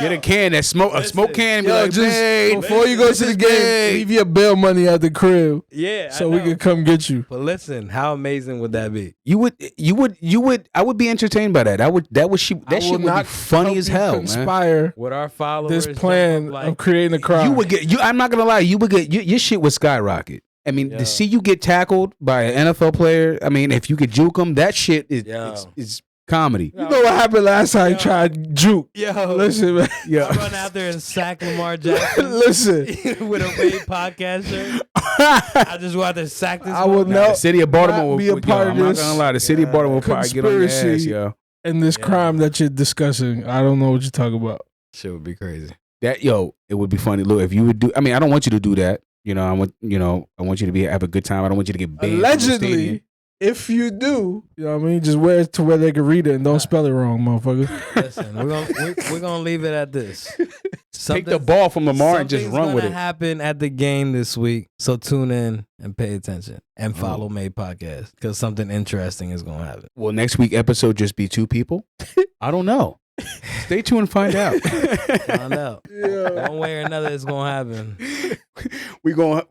Get a can that smoke a smoke can. And be Yo, like, just "Made, before you go this to the is game, made." leave your bail money at the crib Yeah, so I we know. can come get you. But listen, how amazing would that be? You would. I would be entertained by that. That I shit will would be not funny help as you hell, man. conspire Would our followers this plan jump up like, of creating a crime. You would get. I'm not gonna lie. You would get. Your shit would skyrocket. I mean, Yo. to see you get tackled by an NFL player. I mean, if you could juke them, that shit Yo. is comedy. You know what happened last time Yo. he tried juke? Yo, Listen, man. Yeah. I run out there and sack Lamar Jackson Listen. with a M.A.D.E podcast shirt. I just want to sack this. I would motherfucker. know. The city of Baltimore Not be a would, part yo, of I'm this not gonna lie. The city of Baltimore will probably get on your ass, conspiracy. yo. And this Yeah. crime that you're discussing, I don't know what you're talking about. Shit would be crazy. It would be funny. Look, if you would do, I mean, I don't want you to do that. I want you to have a good time. I don't want you to get banned. from the Allegedly, stadium. if you do, you know what I mean? Just wear it to where they can read it and don't spell it wrong, motherfucker. Listen, we're gonna leave it at this. Take the ball from Lamar and just Something's run with gonna it. happen at the game this week, so tune in and pay attention and Oh. follow M.A.D.E Podcast because something interesting is gonna happen. Will next week episode just be 2 people? I don't know. Stay tuned and find out. Find out. Yeah. One way or another, it's gonna happen. we gonna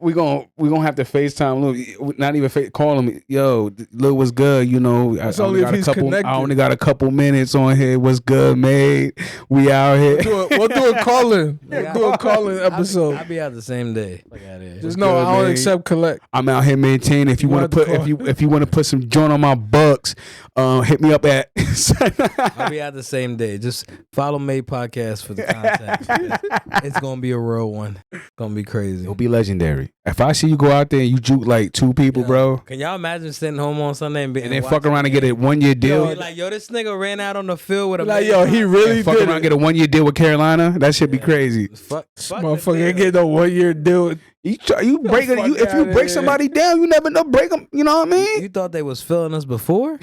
have to FaceTime Lou. Not even call him. Yo, Lou, what's good? That's only if he's connected. I only got a couple minutes on here. What's good, mate? We out here. We'll do a call-in. Yeah. Do a call-in episode. I'll be out the same day. Fuck out of here. Just know good, I don't man? accept collect. I'm out here maintaining. If you You want to have put, to if you want to put some joint on my bucks, hit me up at. I'll be out the same day. Just follow M.A.D.E Podcast for the content. It's gonna be a real one. It's gonna be crazy. It'll be legendary. If I see you go out there and you juke like 2 people, Yo, bro, Can y'all imagine sitting home on Sunday and and then fuck around and get a 1-year deal, Be like, yo, this nigga ran out on the field with a Like, M.A.D.E yo, he really and fuck did around and it. get a 1-year deal with Carolina, that should be Yeah. crazy. Fuck This the motherfucker ain't deal. getting no 1-year deal. You break it. fuck If you outta break here. somebody down, you never know. Break them. You know what I mean? You thought they was feeling us before?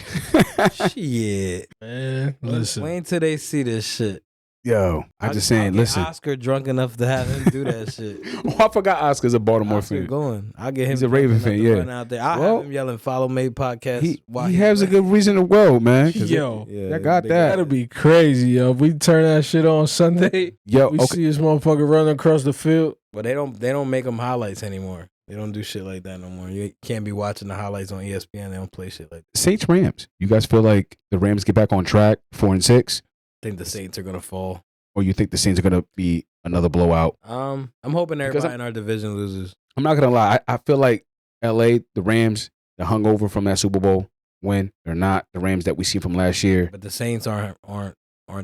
Shit. Man, listen. Wait until they see this shit. Yo, I'm just saying. I'll get Listen. Oscar drunk enough to have him do that shit. Oh, I forgot Oscar's a Baltimore Oscar fan. going. I'll get him. He's a drunk Raven enough fan, to yeah. Run out there. I'll Well, have him yelling, "Follow M.A.D.E Podcast." while He has a good reason to go, man. 'cause Yo, Yeah, I got big- that. that'll be crazy, yo. If we turn that shit on Sunday, Yo, we okay. see this motherfucker running across the field. But they don't make them highlights anymore. They don't do shit like that no more. You can't be watching the highlights on ESPN. They don't play shit like that. Saints Rams. You guys feel like the Rams get back on track, 4-6, I think the Saints are gonna fall. or you think the Saints are gonna be another blowout? I'm hoping Because everybody in our division loses. I'm not gonna lie. I feel like LA, the Rams, they're hungover from that Super Bowl win. They're not the Rams that we see from last year. But the Saints aren't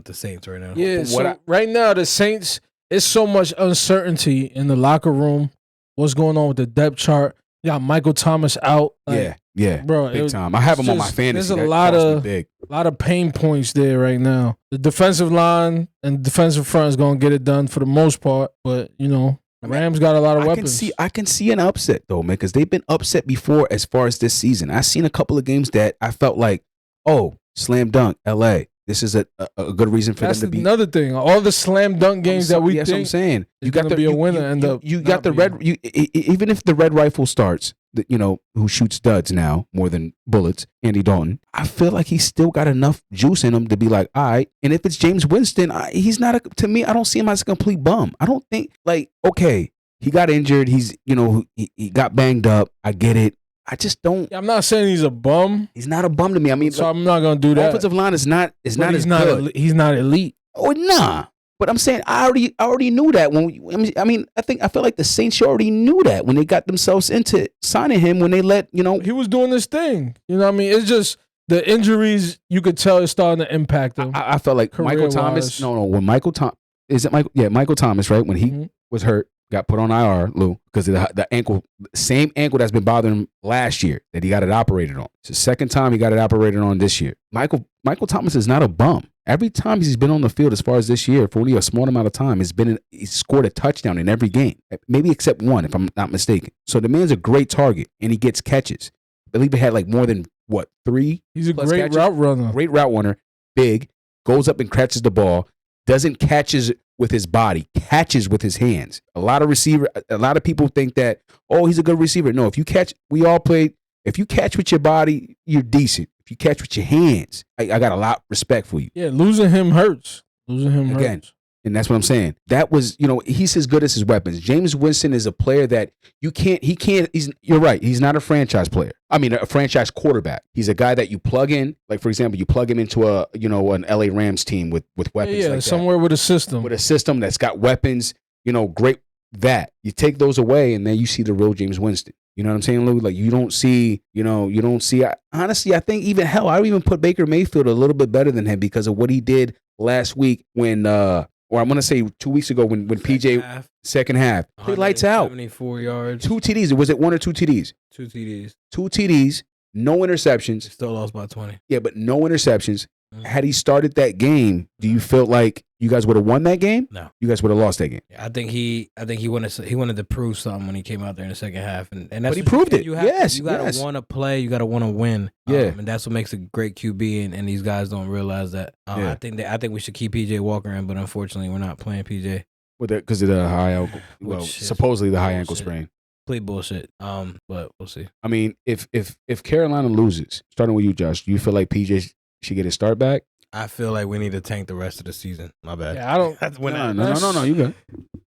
the Saints right now. Yeah, From so what right now the Saints, it's so much uncertainty in the locker room. What's going on with the depth chart? You got Michael Thomas out. Like, yeah, bro, big time. I have him on my just- fantasy. there's a That lot cost me of- big. a lot of pain points there right now. The defensive line and defensive front is going to get it done for the most part, but Rams got a lot of weapons. I can see an upset though, man, because they've been upset before as far as this season. I've seen a couple of games that I felt like, oh, slam dunk, LA. This is a good reason for That's them to be. another thing. All the slam dunk games that we That's what I'm think saying. is gonna be a winner, end up you got not the red. Even if the red rifle starts, who shoots studs now more than bullets, Andy Dalton. I feel like he's still got enough juice in him to be like, all right. And if it's James Winston, he's not to me. I don't see him as a complete bum. I don't think okay. he got injured. He's, he got banged up. I get it. I just don't. I'm not saying he's a bum. He's not a bum to me. I mean, so I'm not gonna do that. Offensive line is not as good. He's not elite. Oh nah. But I'm saying I already knew that I feel like the Saints already knew that when they got themselves into signing him when they let he was doing this thing. You know what I mean? It's just the injuries you could tell is starting to impact him. I felt like Michael Thomas. No, when Michael Thomas is it Michael? Yeah, Michael Thomas. Right when he was hurt, got put on IR, Lou, because of the ankle, same ankle that's been bothering him last year that he got it operated on. It's the second time he got it operated on this year. Michael Thomas is not a bum. Every time he's been on the field, as far as this year, for only a small amount of time, he's scored a touchdown in every game, maybe except one, if I'm not mistaken. So the man's a great target, and he gets catches. I believe he had like more than 3. He's a great catches? route runner. Great route runner, big, goes up and catches the ball. Doesn't catches with his body, catches with his hands. A lot of people think that, oh, he's a good receiver. No, if you catch with your body, you're decent. If you catch with your hands, I got a lot of respect for you. Yeah, losing him hurts. Hurts. And that's what I'm saying. That was, he's as good as his weapons. James Winston is a player that you're right. He's not a franchise player. I mean, a franchise quarterback. He's a guy that you plug in, like, for example, you plug him into an LA Rams team with weapons. Yeah, like somewhere that. With a system. With a system that's got weapons, great that. You take those away and then you see the real James Winston. You know what I'm saying, Lou? Like, you don't see, honestly, I think I would even put Baker Mayfield a little bit better than him because of what he did last week when, or I'm going to say 2 weeks ago when PJ, second half, he lights out. 74 yards. 2 TDs. Was it 1 or 2 TDs? 2 TDs. 2 TDs, no interceptions. Still lost by 20. Yeah, but no interceptions. Had he started that game, do you feel like you guys would have won that game? No. You guys would have lost that game. I think he wanted to prove something when he came out there in the second half, and that's but he proved it. You gotta want to play. You gotta want to win. Yeah, and that's what makes a great QB. And these guys don't realize that. I think we should keep PJ Walker in, but unfortunately, we're not playing PJ because of the high ankle. Well, supposedly the high ankle sprain. Complete bullshit. But we'll see. I mean, if Carolina loses, starting with you, Josh, do you feel like PJ should get his start back? I feel like we need to tank the rest of the season. My bad. Yeah, I don't. No. You good?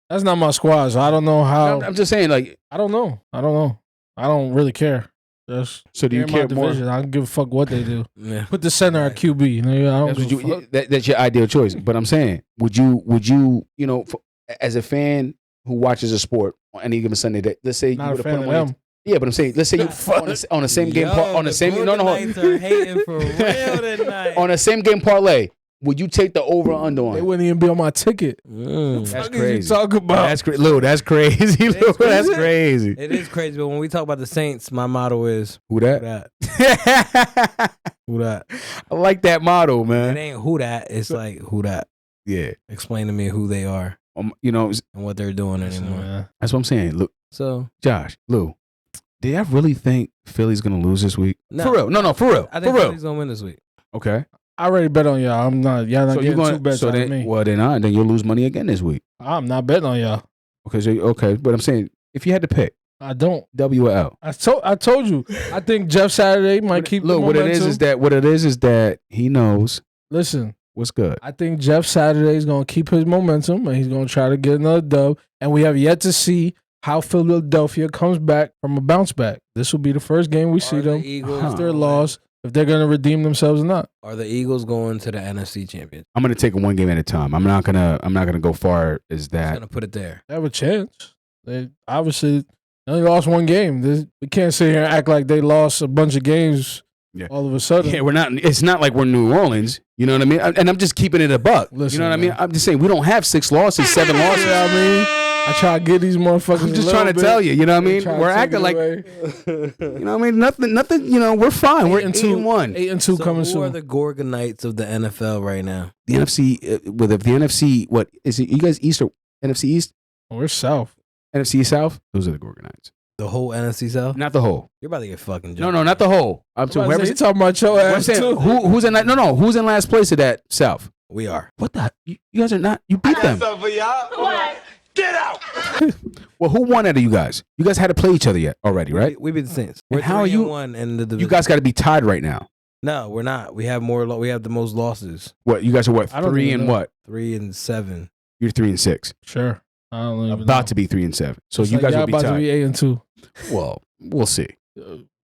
That's not my squad, so I don't know how. I'm just saying, like, I don't know. I don't really care. So do you care more? I don't give a fuck what they do. Yeah. Put the center at QB. I don't that's your ideal choice. But I'm saying, would you, as a fan who watches a sport on any given Sunday, let's say not you would a have fan put of them. Yeah, but I'm saying, let's say you on the same game on the same Gorgonites are hating for real tonight. On a same game parlay, would you take the over or under on? They wouldn't even be on my ticket. That's crazy. You talk about that's crazy, Lou. That's crazy. Lou, that's crazy. It is crazy, but when we talk about the Saints, my motto is who that? Who that? I like that motto, man. It ain't who that. It's like who that. Yeah. Explain to me who they are. And what they're doing anymore. That's what I'm saying. Look, so Josh, Lou. Do you really think Philly's gonna lose this week? No. For real? No, for real. I think Philly's gonna win this week. Okay. I already bet on y'all. I'm not. Y'all not getting 2 bets on me. Well, then you'll lose money again this week. I'm not betting on y'all. Okay. But I'm saying, if you had to pick, I don't. W or L? I told you. I think Jeff Saturday might keep. Look, what it is that he knows. Listen. What's good? I think Jeff Saturday is gonna keep his momentum and he's gonna try to get another dub. And we have yet to see how Philadelphia comes back from a bounce back. This will be the first game we see them after loss, if they're going to redeem themselves or not. Are the Eagles going to the NFC Championship? I'm going to take it one game at a time. I'm not gonna go far as that. I'm going to put it there. They have a chance. They obviously only lost 1 game. We can't sit here and act like they lost a bunch of games. Yeah. All of a sudden. Yeah, we're not. It's not like we're New Orleans. You know what I mean? And I'm just keeping it a buck. Listen, you know what I mean? I'm just saying we don't have 6 losses, 7 losses. Yeah, I mean, I try to get these motherfuckers. I'm just trying to tell you. You know what I mean? We're acting like. You know what I mean? Nothing. You know, we're fine. We're 8-1. 8-2 coming soon. Who are the Gorgonites of the NFL right now? The NFC. If the NFC, what is it? You guys East or NFC East? We're South. NFC South. Those are the Gorgonites. The whole NFC South? Not the whole. You're about to get fucking jumped. No, not the whole. I'm talking about your ass too. Who's in who's in last place of that South? We are. What the? You guys are not. You beat them. For y'all. What? Get out. Well, who won out of you guys? You guys had to play each other yet already, right? We beat the Saints. And how are you? 1 in the division. You guys got to be tied right now. No, we're not. We have more. We have the most losses. What? You guys are what? 3 and what? 3 and 7. You're 3 and 6. Sure. I don't even About know. to be 3-7. So It's you like guys y'all will be about to tied. be 8-2. Well, we'll see.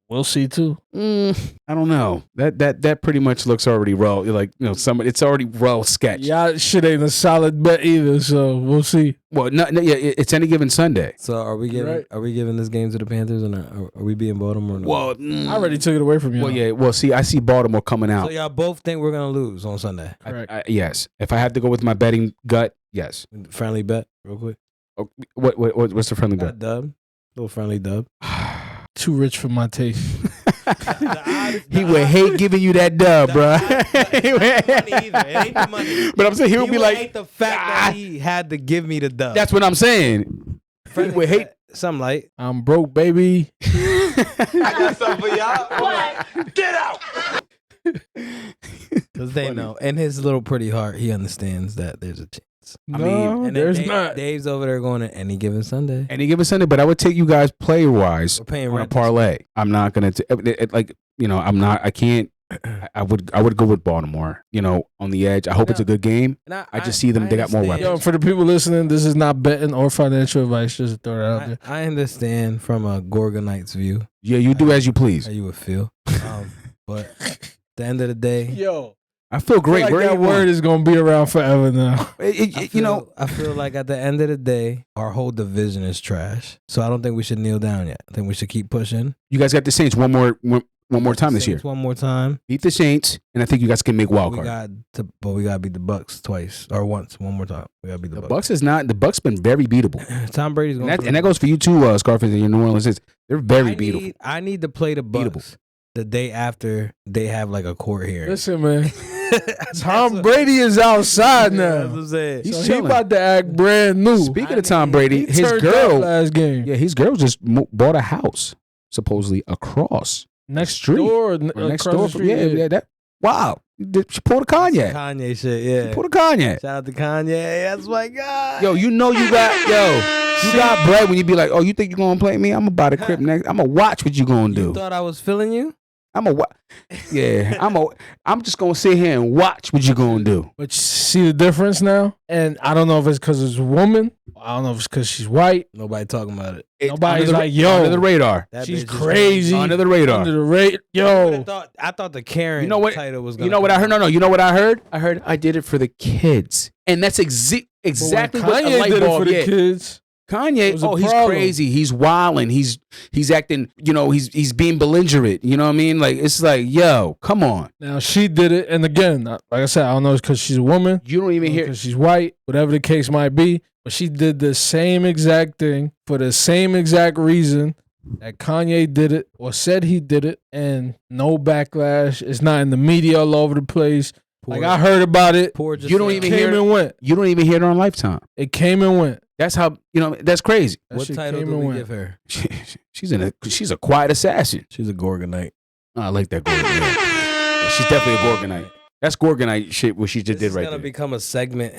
We'll see too. I don't know. That pretty much looks already well. Like it's already well sketched. Y'all shit ain't a solid bet either. So we'll see. Well, no, yeah, it's any given Sunday. So are we giving Right. are we giving this game to the Panthers or not? Are we being Baltimore? Or not? Well, I already took it away from you. Well, yeah. Well, see, I see Baltimore coming out. So y'all both think we're gonna lose on Sunday? Correct. Yes. If I have to go with my betting gut, yes. Friendly bet, real quick. Oh, what's the friendly Got a bet? dub, little friendly dub. Too rich for my taste. He would hate giving you that dub, bro. It ain't the money. But I'm saying he would He be would like, hate the fact that he had to give me the dub. that's what I'm saying. Friendly would hate- bet, something light. I'm broke, baby. I got something for y'all. What? Get out. Because they know. In his little pretty heart, he understands that there's a chance. I No, mean, And then there's not. Dave's over there going to any given Sunday. Any given Sunday, but I would take you guys player wise We're paying on a rent. parlay. I'm not gonna I'm not. I can't. I would go with Baltimore. On the edge. I hope it's a good game. And I just see them. They got more understand- Yo, for the people listening, this is not betting or financial advice. Just to throw that out there. I understand from a Gorgonite's view Yeah, you do as you please. how you would feel. But at the end of the day, Yo, I feel great. like Where that you word want? is gonna be around forever now. I feel like at the end of the day, our whole division is trash. So I don't think we should kneel down yet. I think we should keep pushing. You guys got the Saints one more time this year. Saints one more time. Beat the Saints, and I think you guys can make wild We card. we gotta beat the Bucks twice or once, one more time. We gotta beat the The Bucks. Bucks been very beatable, Tom Brady's going. and that goes for you too, Scarface and your New Orleans Saints. They're very beatable. I need to play the Bucks the day after they have like a court hearing. Listen, man. That's Tom what- Brady is outside That's what now. I'm saying. He's So he chilling. about to act brand new. Speaking of Tom Brady, He his turned up girl, last game. yeah, his girl just bought a house supposedly across Next street. door, or next across door. the street, Yeah, that. Wow, she pulled a Kanye. Kanye shit, yeah. She pulled a Kanye. Shout out to Kanye. That's my guy. Yo, you got bread when you be like, oh, you think you gonna play me? I'm gonna buy the crib next. I'm gonna watch what you gonna do. You thought I was feeling you? I'm just gonna sit here and watch what you gonna do. But you see the difference now? And I don't know if it's because it's a woman. I don't know if it's because she's white. Nobody talking about it. Nobody's under the, like, yo, under the radar. That she's bitch is crazy. Under the radar. Under the rate. I Yo. thought the Karen You know what? title was gonna You know what I heard? come No. You know what I heard? I heard I did it for the kids, and that's exactly But when what a Kanye light did it bulb. for the Yeah. kids. It Kanye, was a he's problem. crazy. He's wilding. He's acting. He's being belligerent. You know what I mean? Like it's like, yo, come on. Now she did it, and again, like I said, I don't know, it's because she's a woman, You don't even hear. because she's white, whatever the case might be. But she did the same exact thing for the same exact reason that Kanye did it or said he did it, and no backlash. It's not in the media all over the place. Poor- Like I heard about it. Poor just You don't It even came hear. and went. You don't even hear it on Lifetime. It came and went. That's how that's crazy. That What shit title came do and we went. give her? She's a quiet assassin. She's a Gorgonite. Oh, I like that Gorgonite. Yeah, she's definitely a Gorgonite. That's Gorgonite shit. What she just This did right is gonna there. become a segment.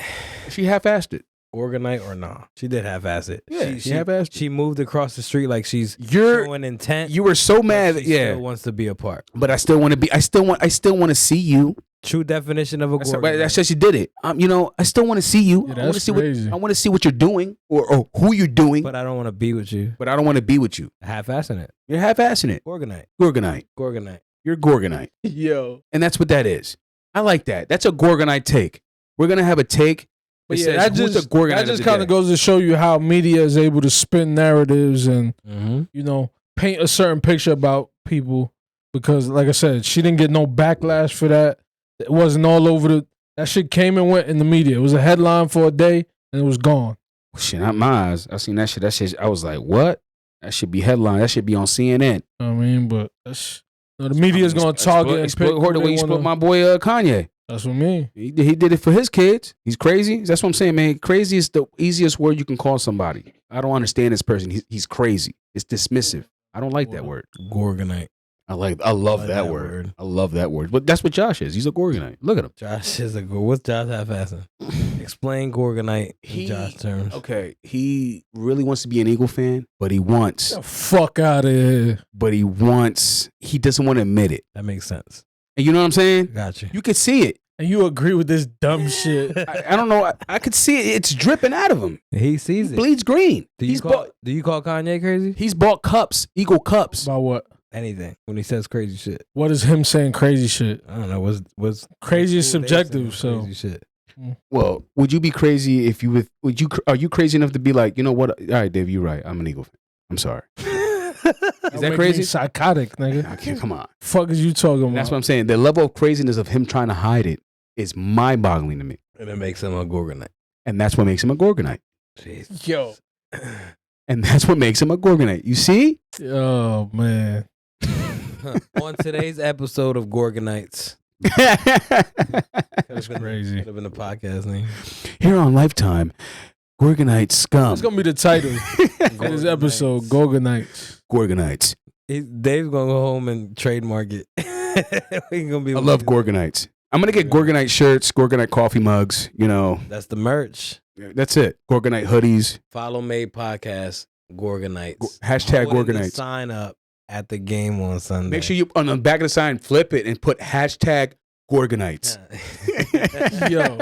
She half-assed it. Gorgonite or nah? She did half-ass it. Yeah, she she half-assed it. She moved across the street like she's You're showing intent. you were so but mad. she Yeah, still wants to be a part. but I still want to be. I still want to see you. True definition of a Gorgonite. That's how she did it. I still want to see you. Yeah, I want to that's see crazy. I want to see what you're doing or who you're doing. But I don't want to be with you. But I don't want to be with you. Half-assing it. You're half-assing it. Gorgonite. Gorgonite. You're Gorgonite, Yo. and that's what that is. I like that. That's a Gorgonite take. We're gonna have a take. But It yeah, says, that "Who's just, the Gorgonite that of just the kind day?" of goes to show you how media is able to spin narratives and, Mm-hmm. paint a certain picture about people. Because, like I said, she didn't get no backlash for that. It wasn't all over that shit came and went in the media. It was a headline for a day and it was gone. Shit, not my eyes. I seen that shit. That shit. I was like, what? That should be headline. That should be on CNN. I mean, but that's, the media is going to target and pick who the way they you spoke wanna- my boy Kanye. That's what I mean. He did it for his kids. He's crazy. That's what I'm saying, man. Crazy is the easiest word you can call somebody. I don't understand this person. He's crazy. It's dismissive. I don't like that word. Gorgonite. I love I like that that word. word. I love that word. But that's what Josh is. He's a Gorgonite. Look at him. Josh is what's Josh half-assing? Explain Gorgonite in Josh terms. Okay. He really wants to be an Eagle fan, but he wants. Get the fuck out of here. He doesn't want to admit it. That makes sense. And you know what I'm saying? Got you. You can see it. And you agree with this dumb shit. I don't know. I could see it. It's dripping out of him. He sees He it. bleeds green. Do you call Kanye crazy? He's bought cups, Eagle cups. About what? Anything when he says crazy shit. What is him saying crazy shit? I don't know. What's Crazy is what's subjective, so. crazy shit. Well, would you be crazy if you would you? Are you crazy enough to be like, you know what? All right, Dave, you're right. I'm an Eagle fan. I'm sorry. Is that crazy? Psychotic, nigga. Okay, come on. Fuck is you talking about? That's what I'm saying. The level of craziness of him trying to hide it is mind-boggling to me, And it makes him a Gorgonite. and that's what makes him a Gorgonite. Jesus. Yo. And that's what makes him a Gorgonite. You see? Oh, man. On today's episode of Gorgonites. That's crazy. Could have been the podcast name. Here on Lifetime, Gorgonite scum. That's going to be the title of this episode, Gorgonites. Gorgonites. Dave's going to go home and trademark it. We gonna be I love Gorgonites. I'm going to get Gorgonite shirts, Gorgonite coffee mugs, you know. That's the merch. That's it. Gorgonite hoodies. Follow M.A.D.E Podcast, Gorgonites. Hashtag Put in the Gorgonites. Sign up at the game on Sunday. Make sure you, on the back of the sign, flip it and put hashtag Gorgonites. Yo.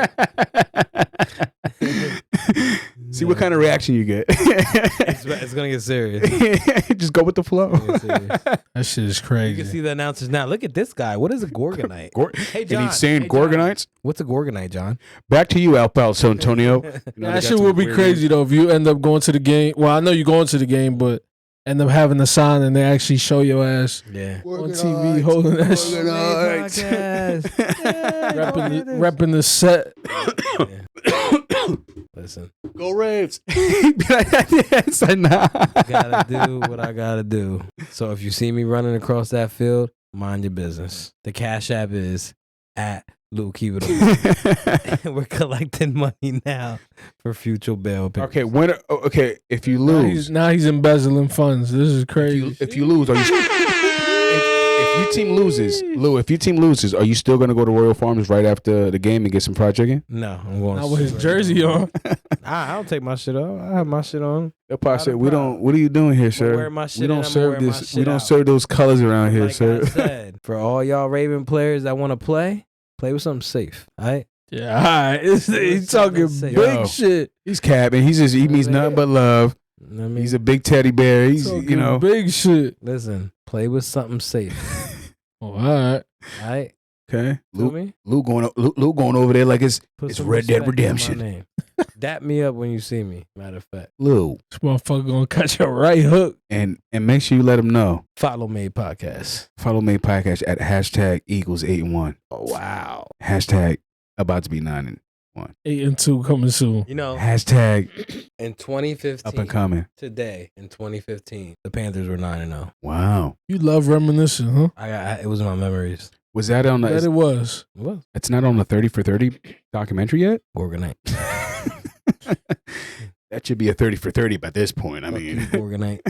See what kind of reaction you get. It's going to get serious. Just go with the flow. That shit is crazy. You can see the announcers now. Look at this guy. What is a Gorgonite? Hey, And John. he's saying Hey, John. Gorgonites. What's a Gorgonite, John? Back to you, Alpalso Antonio. You know, they That got shit some would be weird crazy, though, if you end up going to the game. Well, I know you're going to the game, but end up having a sign and they actually show your ass Yeah. on TV holding that shit. Repping the set. Listen, Go Raves. It's like, nah. gotta do what I gotta do. So if you see me running across that field, mind your business. The Cash App is at Lou Keep It On. We're collecting money now for future bail payments. Okay, if you Now lose, he's embezzling funds. This is crazy. if you lose, if your team loses, Lou, if your team loses, are you still gonna go to Royal Farms right after the game and get some fried chicken? No, I'm going. Not with his jersey on. I don't take my shit off. I have my shit on. They'll probably Not say, a "We problem. don't. What are you doing here, I'm gonna sir? wear my shit We don't and I'm gonna serve wear my this. shit We don't out." serve those colors around here, Like sir." I said, for all y'all Raven players that want to play with something safe. All right. Yeah, all right. He's talking Yo. big shit. He's capping. He means nothing but love. I mean, He's a big teddy bear. He's Talking big shit. listen. Play with something safe. Oh, all right. All right. okay. Feel me? Lou going over there like it's Put some Red Dead respect on my Redemption. name. Dap me up when you see me. Matter of fact, Lou, This motherfucker gonna catch a right hook. and make sure you let him know. follow M.A.D.E Podcast. Follow me podcast at hashtag Eagles8-1. Oh wow. Hashtag about to be 9-1. 8-2 coming soon. You know, Hashtag in 2015, up and coming. today in 2015, the Panthers were 9-0. Wow. You love reminiscing, huh? It was in my memories. Was that on That the? it was. It was It's not on the 30 for 30 documentary yet. Gorgonite. That should be a 30 for 30 by this point. I Fuck you, mean, Gorgonite.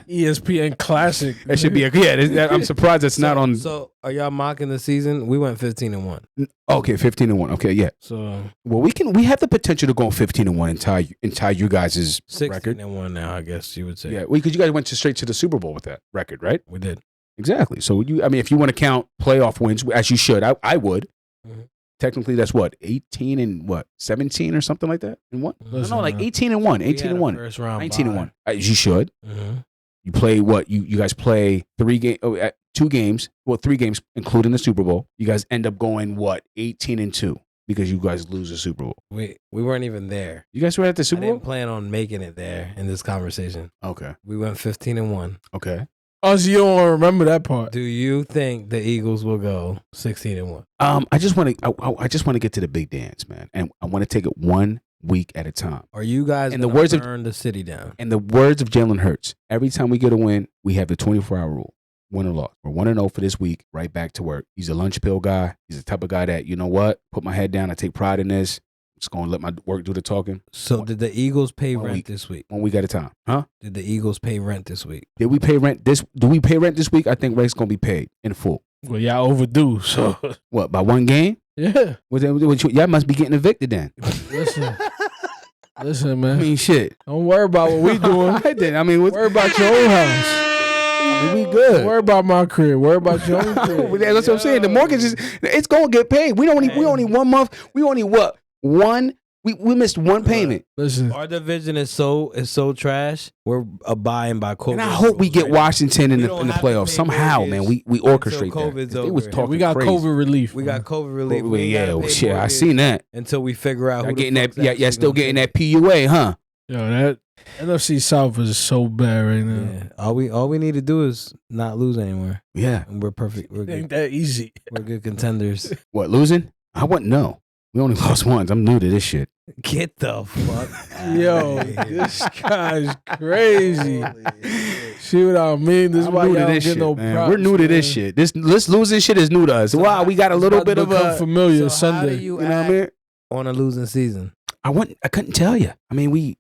ESPN Classic. that should be a I'm surprised it's not on. So are y'all mocking the season? We went 15-1. Okay, 15-1. Okay, yeah. So Well, we have the potential to go 15-1 and tie you guys' record. 16-1 now, I guess you would say. Yeah, because you guys went straight to the Super Bowl with that record, right? We did. Exactly. So if you want to count playoff wins, as you should, I would. Mhm. Technically, that's what 18 and 17 or something like that. And what? Listen, No, like man. 18-1, We had a 18-1, First round 19-1. You should. Mm-hmm. You play what? You guys play 2 games. Well, 3 games, including the Super Bowl. You guys end up going what? 18-2 because you guys lose the Super Bowl. We weren't even there. You guys were at the I Super Bowl. didn't plan on making it there in this conversation. Okay. We went 15-1. Okay. Oh, so you don't want to remember that part. Do you think the Eagles will go 16-1? I just want to get to the big dance, man, and I want to take it 1 week at a time. Are you guys In the gonna words of- burn the city down? In the words of Jalen Hurts, every time we get a win, we have the 24-hour rule. Win or loss. We're 1-0 for this week, right back to work. He's a lunch pill guy. He's the type of guy that, you know what, put my head down. I take pride in this. I'm just going to let my work do the talking. So did the Eagles pay 1 rent week. this week? 1 week at a time. Huh? Did the Eagles pay rent this week? Did we pay rent this? Do we pay rent this week? I think rent's going to be paid in full. Well, y'all overdue. So What, by 1 game? yeah. Y'all must be getting evicted then. Listen, I man. mean, shit. Don't worry about what we doing. I did. I mean, Worry about your own house. We good. Don't worry about my crib. Worry about your own crib. That's what I'm saying. The mortgage it's gonna get paid. We only 1 month. We only what? We missed one payment. Listen, Our division is so trash. We're abiding by COVID. And I hope we get Washington in the playoffs somehow, man. We orchestrate COVID's that. over. They was talking we got crazy. COVID relief. We got COVID relief. Oh, We ain't gotta pay shit. I mortgage seen that. until we figure out. Y'all Who getting the that? fuck's actually Yeah, still gonna getting pay. that PUA, huh? Yo, that NFC South is so bad right now. Yeah. All we need to do is not lose anymore, Yeah. and we're perfect. We're It ain't good. that easy. We're good contenders. What, losing? I wouldn't know. We only lost once. I'm new to this shit. Get the fuck. Yo, this guy's crazy. See what I mean? This is I'm why new y'all to don't this get shit, no man. props. We're new to this man. shit. This losing shit is new to us. Wow, we got a It's little about bit to of become a. familiar So how do Sunday. you You know what I act mean? on a losing season? I couldn't tell you. I mean,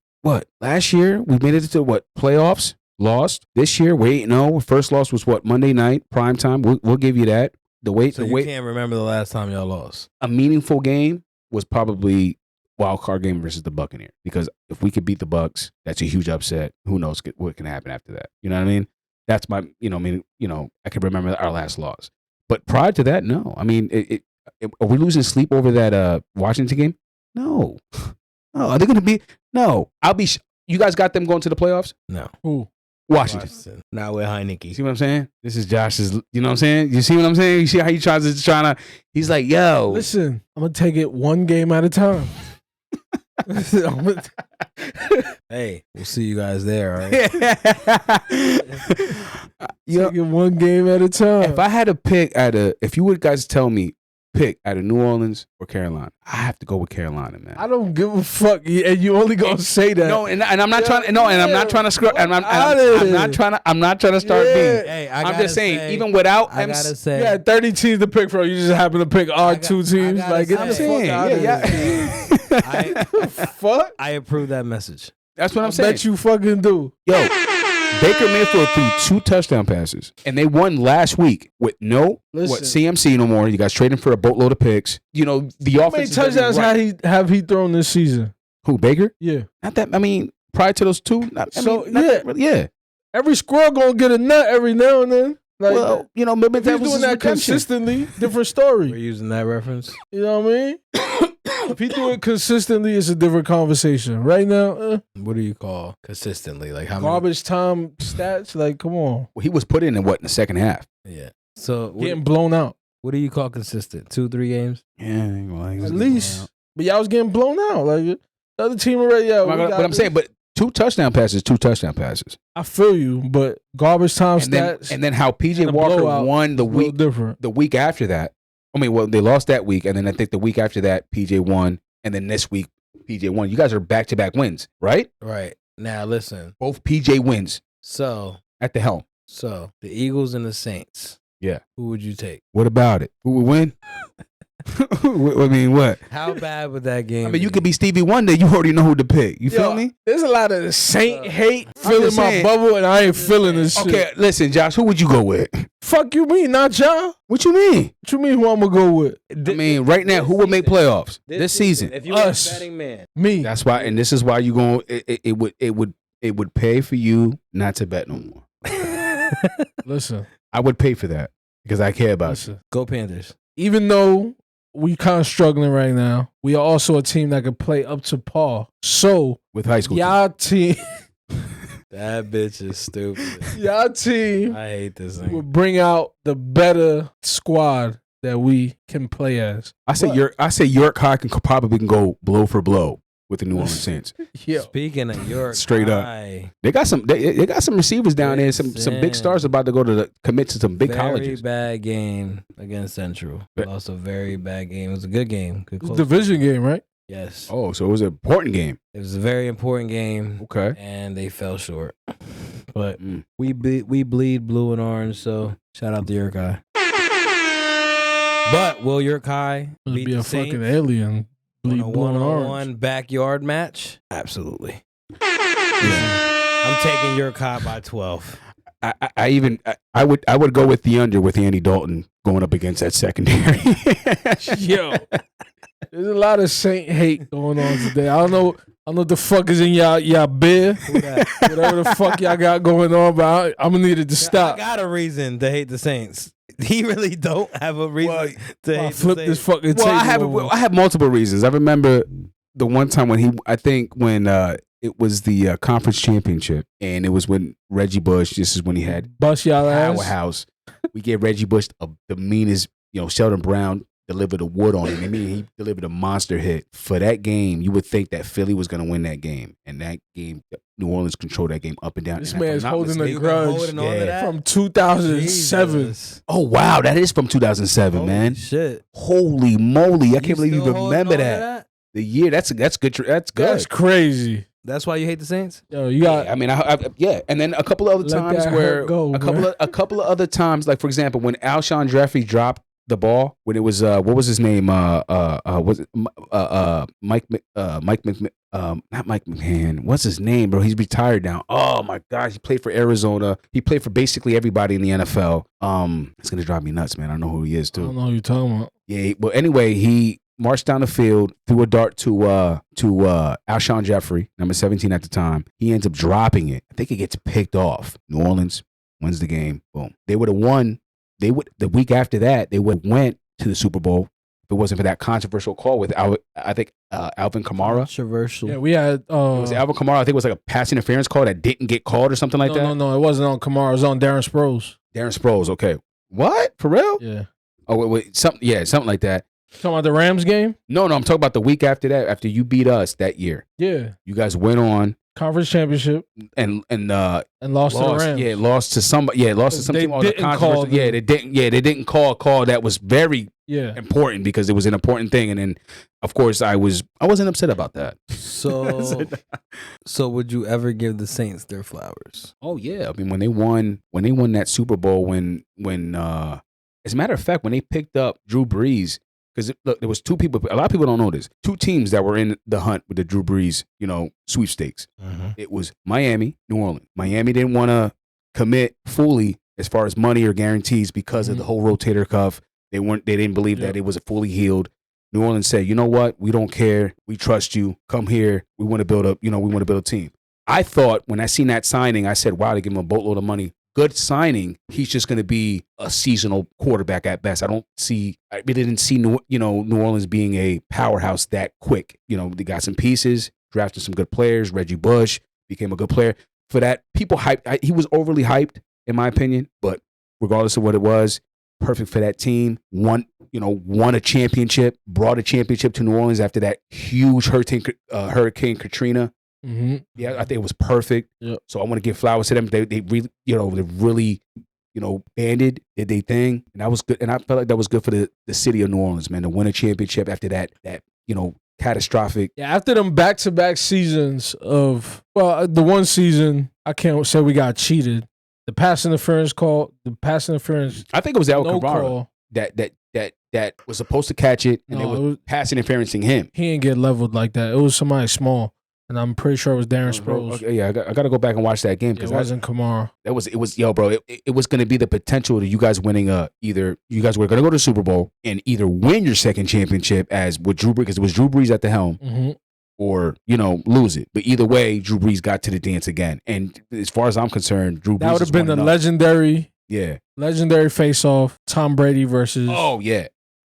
last year we made it to playoffs, lost. This year we 8-0. First loss was Monday night, prime time. We'll give you that. So you can't remember the last time y'all lost. A meaningful game was probably wild card game versus the Buccaneers, because if we could beat the Bucks, that's a huge upset. Who knows what can happen after that? You know what I mean? That's my, I could remember our last loss. But prior to that, no. I mean, are we losing sleep over that Washington game? No. No. Are they going to be? No. You guys got them going to the playoffs? No. Who? Washington. Not with Heineke. You see what I'm saying? This is Josh's, you know what I'm saying? You see what I'm saying? You see how he trying to, he's like, yo. Listen, I'm going to take it one game at a time. Hey, we'll see you guys there, all right? Take it one game at a time. If I had to pick if you would guys tell me, pick out of New Orleans or Carolina, I have to go with Carolina, man. I don't give a fuck, and you only gonna say that. No, and I'm not trying. No, and I'm not trying to screw. I'm not trying to start being. Hey, I'm just saying, even without, I gotta say, You had 30 teams to pick from. You just happen to pick our two teams. gotta Like, get the say, fuck out of here. Fuck. I approve that message. That's what I'm I saying. bet you fucking do. Yo, Baker Mayfield threw 2 touchdown passes, and they won last week with CMC no more. You guys trading for a boatload of picks. You know the How offense. many touchdowns have he thrown this season? Who, Baker? Yeah. Not that. I mean, prior to those 2. Yeah. Every squirrel gonna get a nut every now and then. Like, Well, maybe if that he's was doing his that redemption. consistently, different We're story. using that reference. You know what I mean? If he do it consistently, it's a different conversation. Right now, What do you call consistently? Like how many? garbage time stats. Like, come on, Well, he was put in the second half. Yeah. So getting blown out what do you call consistent? 2-3 games? Yeah, at least. But y'all was getting blown out. Like the other team already. Yeah, But I'm saying, 2 touchdown passes. I feel you, but garbage time stats. And then how PJ and a Walker blowout won the is a little week different. the week after that. I mean, well, they lost that week, and then I think the week after that, PJ won, and then this week, PJ won. You guys are back-to-back wins, right? Right. Now listen. Both PJ wins So at the helm. the Eagles and the Saints. Yeah. Who would you take? What about it? Who would win? I mean, what? How bad would that game? I mean, you could be Stevie Wonder. You already know who to pick. You feel Yo, me? There's a lot of Saint hate I'm filling just my saying. bubble, and I ain't feeling this shit. Okay, listen, Josh. Who would you go with? Fuck you mean, not y'all? What you mean? What you mean who I'm gonna go with? I mean, right now, who would make playoffs this season? If you Us. were a betting man, Me. That's why, and this is why you going. It would pay for you not to bet no more. Listen, I would pay for that because I care about you. listen. go Panthers. Even though we kind of struggling right now, we are also a team that can play up to par. So With high school, y'all team, That bitch is stupid. y'all team I hate this will thing. bring out the better squad that we can play as. I say York High can probably go blow for blow with the New Orleans Saints. Yeah. Speaking of York, Straight up. High, They got some receivers down there. Some big stars about to go to commit to some big very colleges. bad game against Central. Lost a very bad game. It was a good game. Good It's a close division game, right? Yes. Oh, so it was an important game. It was a very important game. Okay. And they fell short. But Mm. we bleed blue and orange, so shout out to York High. But will York High It'd beat be the a Saints fucking alien. on Bleed a blue and orange. one-on-one backyard match? Absolutely. I'm taking York High by 12. I would go with the under with Andy Dalton going up against that secondary. Yo, there's a lot of Saint hate going on today. I don't I don't know what the fuck is in y'all beer. Whatever the fuck y'all got going on, but I'm gonna need it to stop. I got a reason to hate the Saints. He really don't have a reason to hate flip the this Saints. fucking table. I have multiple reasons. I remember the one time when it was the conference championship, and it was when Reggie Bush. This is when he had Bust y'all ass. powerhouse. We gave Reggie Bush the meanest. Sheldon Brown delivered a wood on him. I mean, he delivered a monster hit for that game. You would think that Philly was going to win that game, and that game, New Orleans controlled that game up and down. This And man's holding a He been grudge holding on to that? from 2007. Jesus. Oh wow, that is from 2007, Holy man. shit. Holy moly! I can't believe you still holding remember on to that. The year that's good. That's good. That's crazy. That's why you hate the Saints? Yo, you got. I mean, yeah, and then a couple of other Let times that where hurt go, a couple of other times, like for example, when Alshon Jeffrey dropped the ball, when it was what was his name? Was it not Mike McMahon? What's his name, bro? He's retired now. Oh my gosh, he played for Arizona. He played for basically everybody in the NFL. It's gonna drive me nuts, man. I know who he is I don't too. know who you're talking about. Yeah, well, anyway, he marched down the field, threw a dart to Alshon Jeffrey, number 17 at the time. He ends up dropping it. I think it gets picked off. New Orleans wins the game. Boom. They would have won. The week after that, they would have went to the Super Bowl if it wasn't for that controversial call with Alvin Kamara. Controversial. Yeah, we had. It was Alvin Kamara. I think it was like a pass interference call that didn't get called or something like that. No, it wasn't on Kamara. It was on Darren Sproles. Darren Sproles. Okay. What? For real? Yeah. Oh wait. Something like that. Talking about the Rams game? No. I'm talking about the week after that. After you beat us that year, Yeah. you guys went on Conference championship and lost to the Rams. Yeah, lost to somebody. Yeah, lost to some They team. All the didn't call controversy. Yeah, they didn't. Yeah, they didn't call a call that was very Yeah. important because it was an important thing. And then, of course, I wasn't upset about that. So would you ever give the Saints their flowers? Oh yeah, I mean when they won that Super Bowl, when as a matter of fact, when they picked up Drew Brees, because look, there was two people. A lot of people don't know this. Two teams that were in the hunt with the Drew Brees, sweepstakes. It was Miami, New Orleans. Miami didn't want to commit fully as far as money or guarantees because of the whole rotator cuff. They didn't believe that it was fully healed. New Orleans said, you know what? We don't care. We trust you. Come here. We want to build a team. I thought when I seen that signing, I said, wow, they give him a boatload of money. Good signing. He's just going to be a seasonal quarterback at best. I really didn't see New Orleans being a powerhouse that quick. They got some pieces, drafted some good players. Reggie Bush became a good player. For that, people hyped. He was overly hyped, in my opinion. But regardless of what it was, perfect for that team. Won a championship, brought a championship to New Orleans after that huge Hurricane Katrina. Mm-hmm. Yeah, I think it was perfect. Yep. So I want to give flowers to them. They really, banded, did they thing, and that was good. And I felt like that was good for the city of New Orleans, man, to win a championship after that catastrophic. Yeah, after them back-to-back seasons of the one season, I can't say we got cheated. The pass interference. I think it was Alvin no Kamara call. that was supposed to catch it, and they were pass interferencing him. He didn't get leveled like that. It was somebody small. And I'm pretty sure it was Darren Sproles. Okay, yeah, I got to go back and watch that game because it wasn't Kamara. It was yo, bro. It was going to be the potential to you guys winning either you guys were going to go to the Super Bowl and either win your second championship as with Drew Brees, because it was Drew Brees at the helm, or lose it. But either way, Drew Brees got to the dance again. And as far as I'm concerned, Drew Brees that would have been the legendary face-off. Tom Brady versus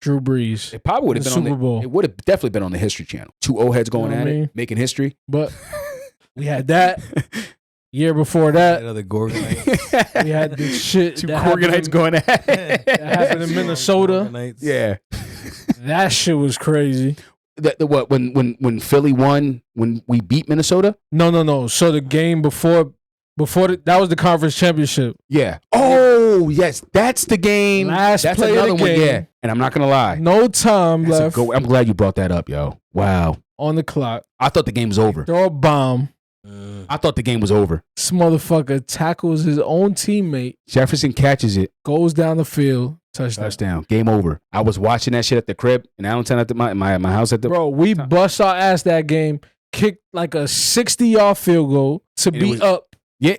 Drew Brees. It probably would have been Super Bowl. It would have definitely been on the History Channel. Two old heads going at it, making history. But we had that. Year before that, Another Gorgonite. we had this shit. Two Gorgonites going at it. That happened in Minnesota. Yeah, that shit was crazy. When Philly won, when we beat Minnesota? No. So the game before that was the conference championship. Yeah. Oh yes, that's the game. Last that's play another of the one. game. Yeah, and I'm not gonna lie. No time left. I'm glad you brought that up, yo. Wow. On the clock. I thought the game was over. Throw a bomb. I thought the game was over. This motherfucker tackles his own teammate. Jefferson catches it. Goes down the field. Touchdown. Game over. I was watching that shit at the crib in Allentown at my house at the. Bro, we bust our ass that game. Kicked like a 60-yard field goal to be up. Yeah.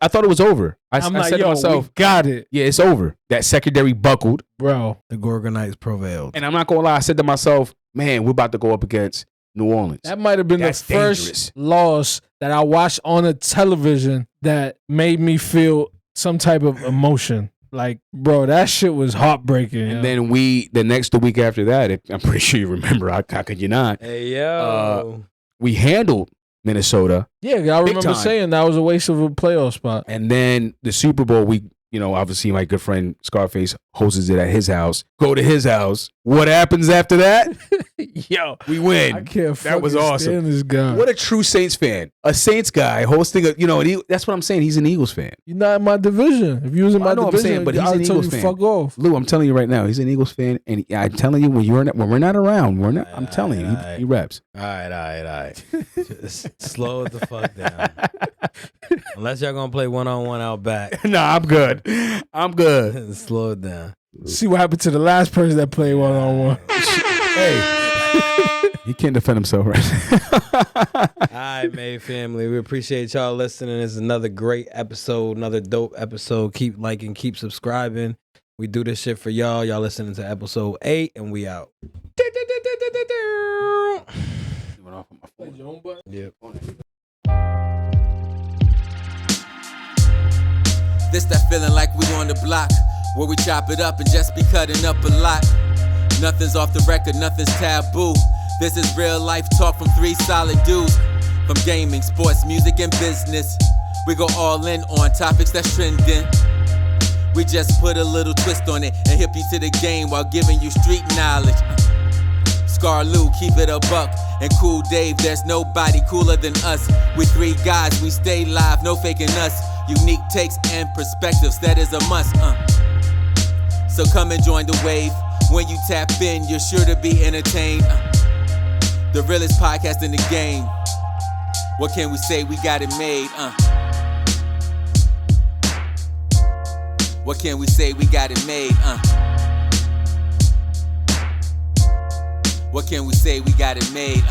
I thought it was over. I said to myself, we got it. Yeah, it's over. That secondary buckled. Bro. The Gorgonites prevailed. And I'm not going to lie. I said to myself, man, we're about to go up against New Orleans. That might have been That's the first dangerous. loss that I watched on a television that made me feel some type of emotion. Like, bro, that shit was heartbreaking. And then the week after that, I'm pretty sure you remember, how could you not? Hey, yo. We handled Minnesota. Yeah, I remember time. saying that was a waste of a playoff spot. And then the Super Bowl, obviously my good friend Scarface hosts it at his house. Go to his house. What happens after that? Yo, We win. I can't That was fucking awesome. stand this guy. What a true Saints fan. A Saints guy hosting that's what I'm saying. He's an Eagles fan. You're not in my division. If you was in my I know what I'm division, saying, but he's I'd an tell Eagles you fan. fuck off. Lou, I'm telling you right now, he's an Eagles fan. And I'm telling you, when we're not around, I'm telling you, he reps. All right. Just slow it the fuck down. Unless y'all gonna play one-on-one out back. Nah, I'm good. I'm good. Slow it down. See what happened to the last person that played one-on-one. Hey. He can't defend himself, right? All right, May family. We appreciate y'all listening. It's another great episode, another dope episode. Keep liking, keep subscribing. We do this shit for y'all. Y'all listening to episode 8, and we out. Yep. This that feeling like we on the block, where we chop it up and just be cutting up a lot. Nothing's off the record, nothing's taboo. This is real life talk from 3 solid dudes. From gaming, sports, music, and business. We go all in on topics that's trending. We just put a little twist on it and hip you to the game while giving you street knowledge. Scar Lou, keep it a buck. And Cool Dave, there's nobody cooler than us. We 3 guys, we stay live, no faking us. Unique takes and perspectives, that is a must. So come and join the wave. When you tap in, you're sure to be entertained. The realest podcast in the game. What can we say? We got it made. What can we say? We got it made. What can we say? We got it made.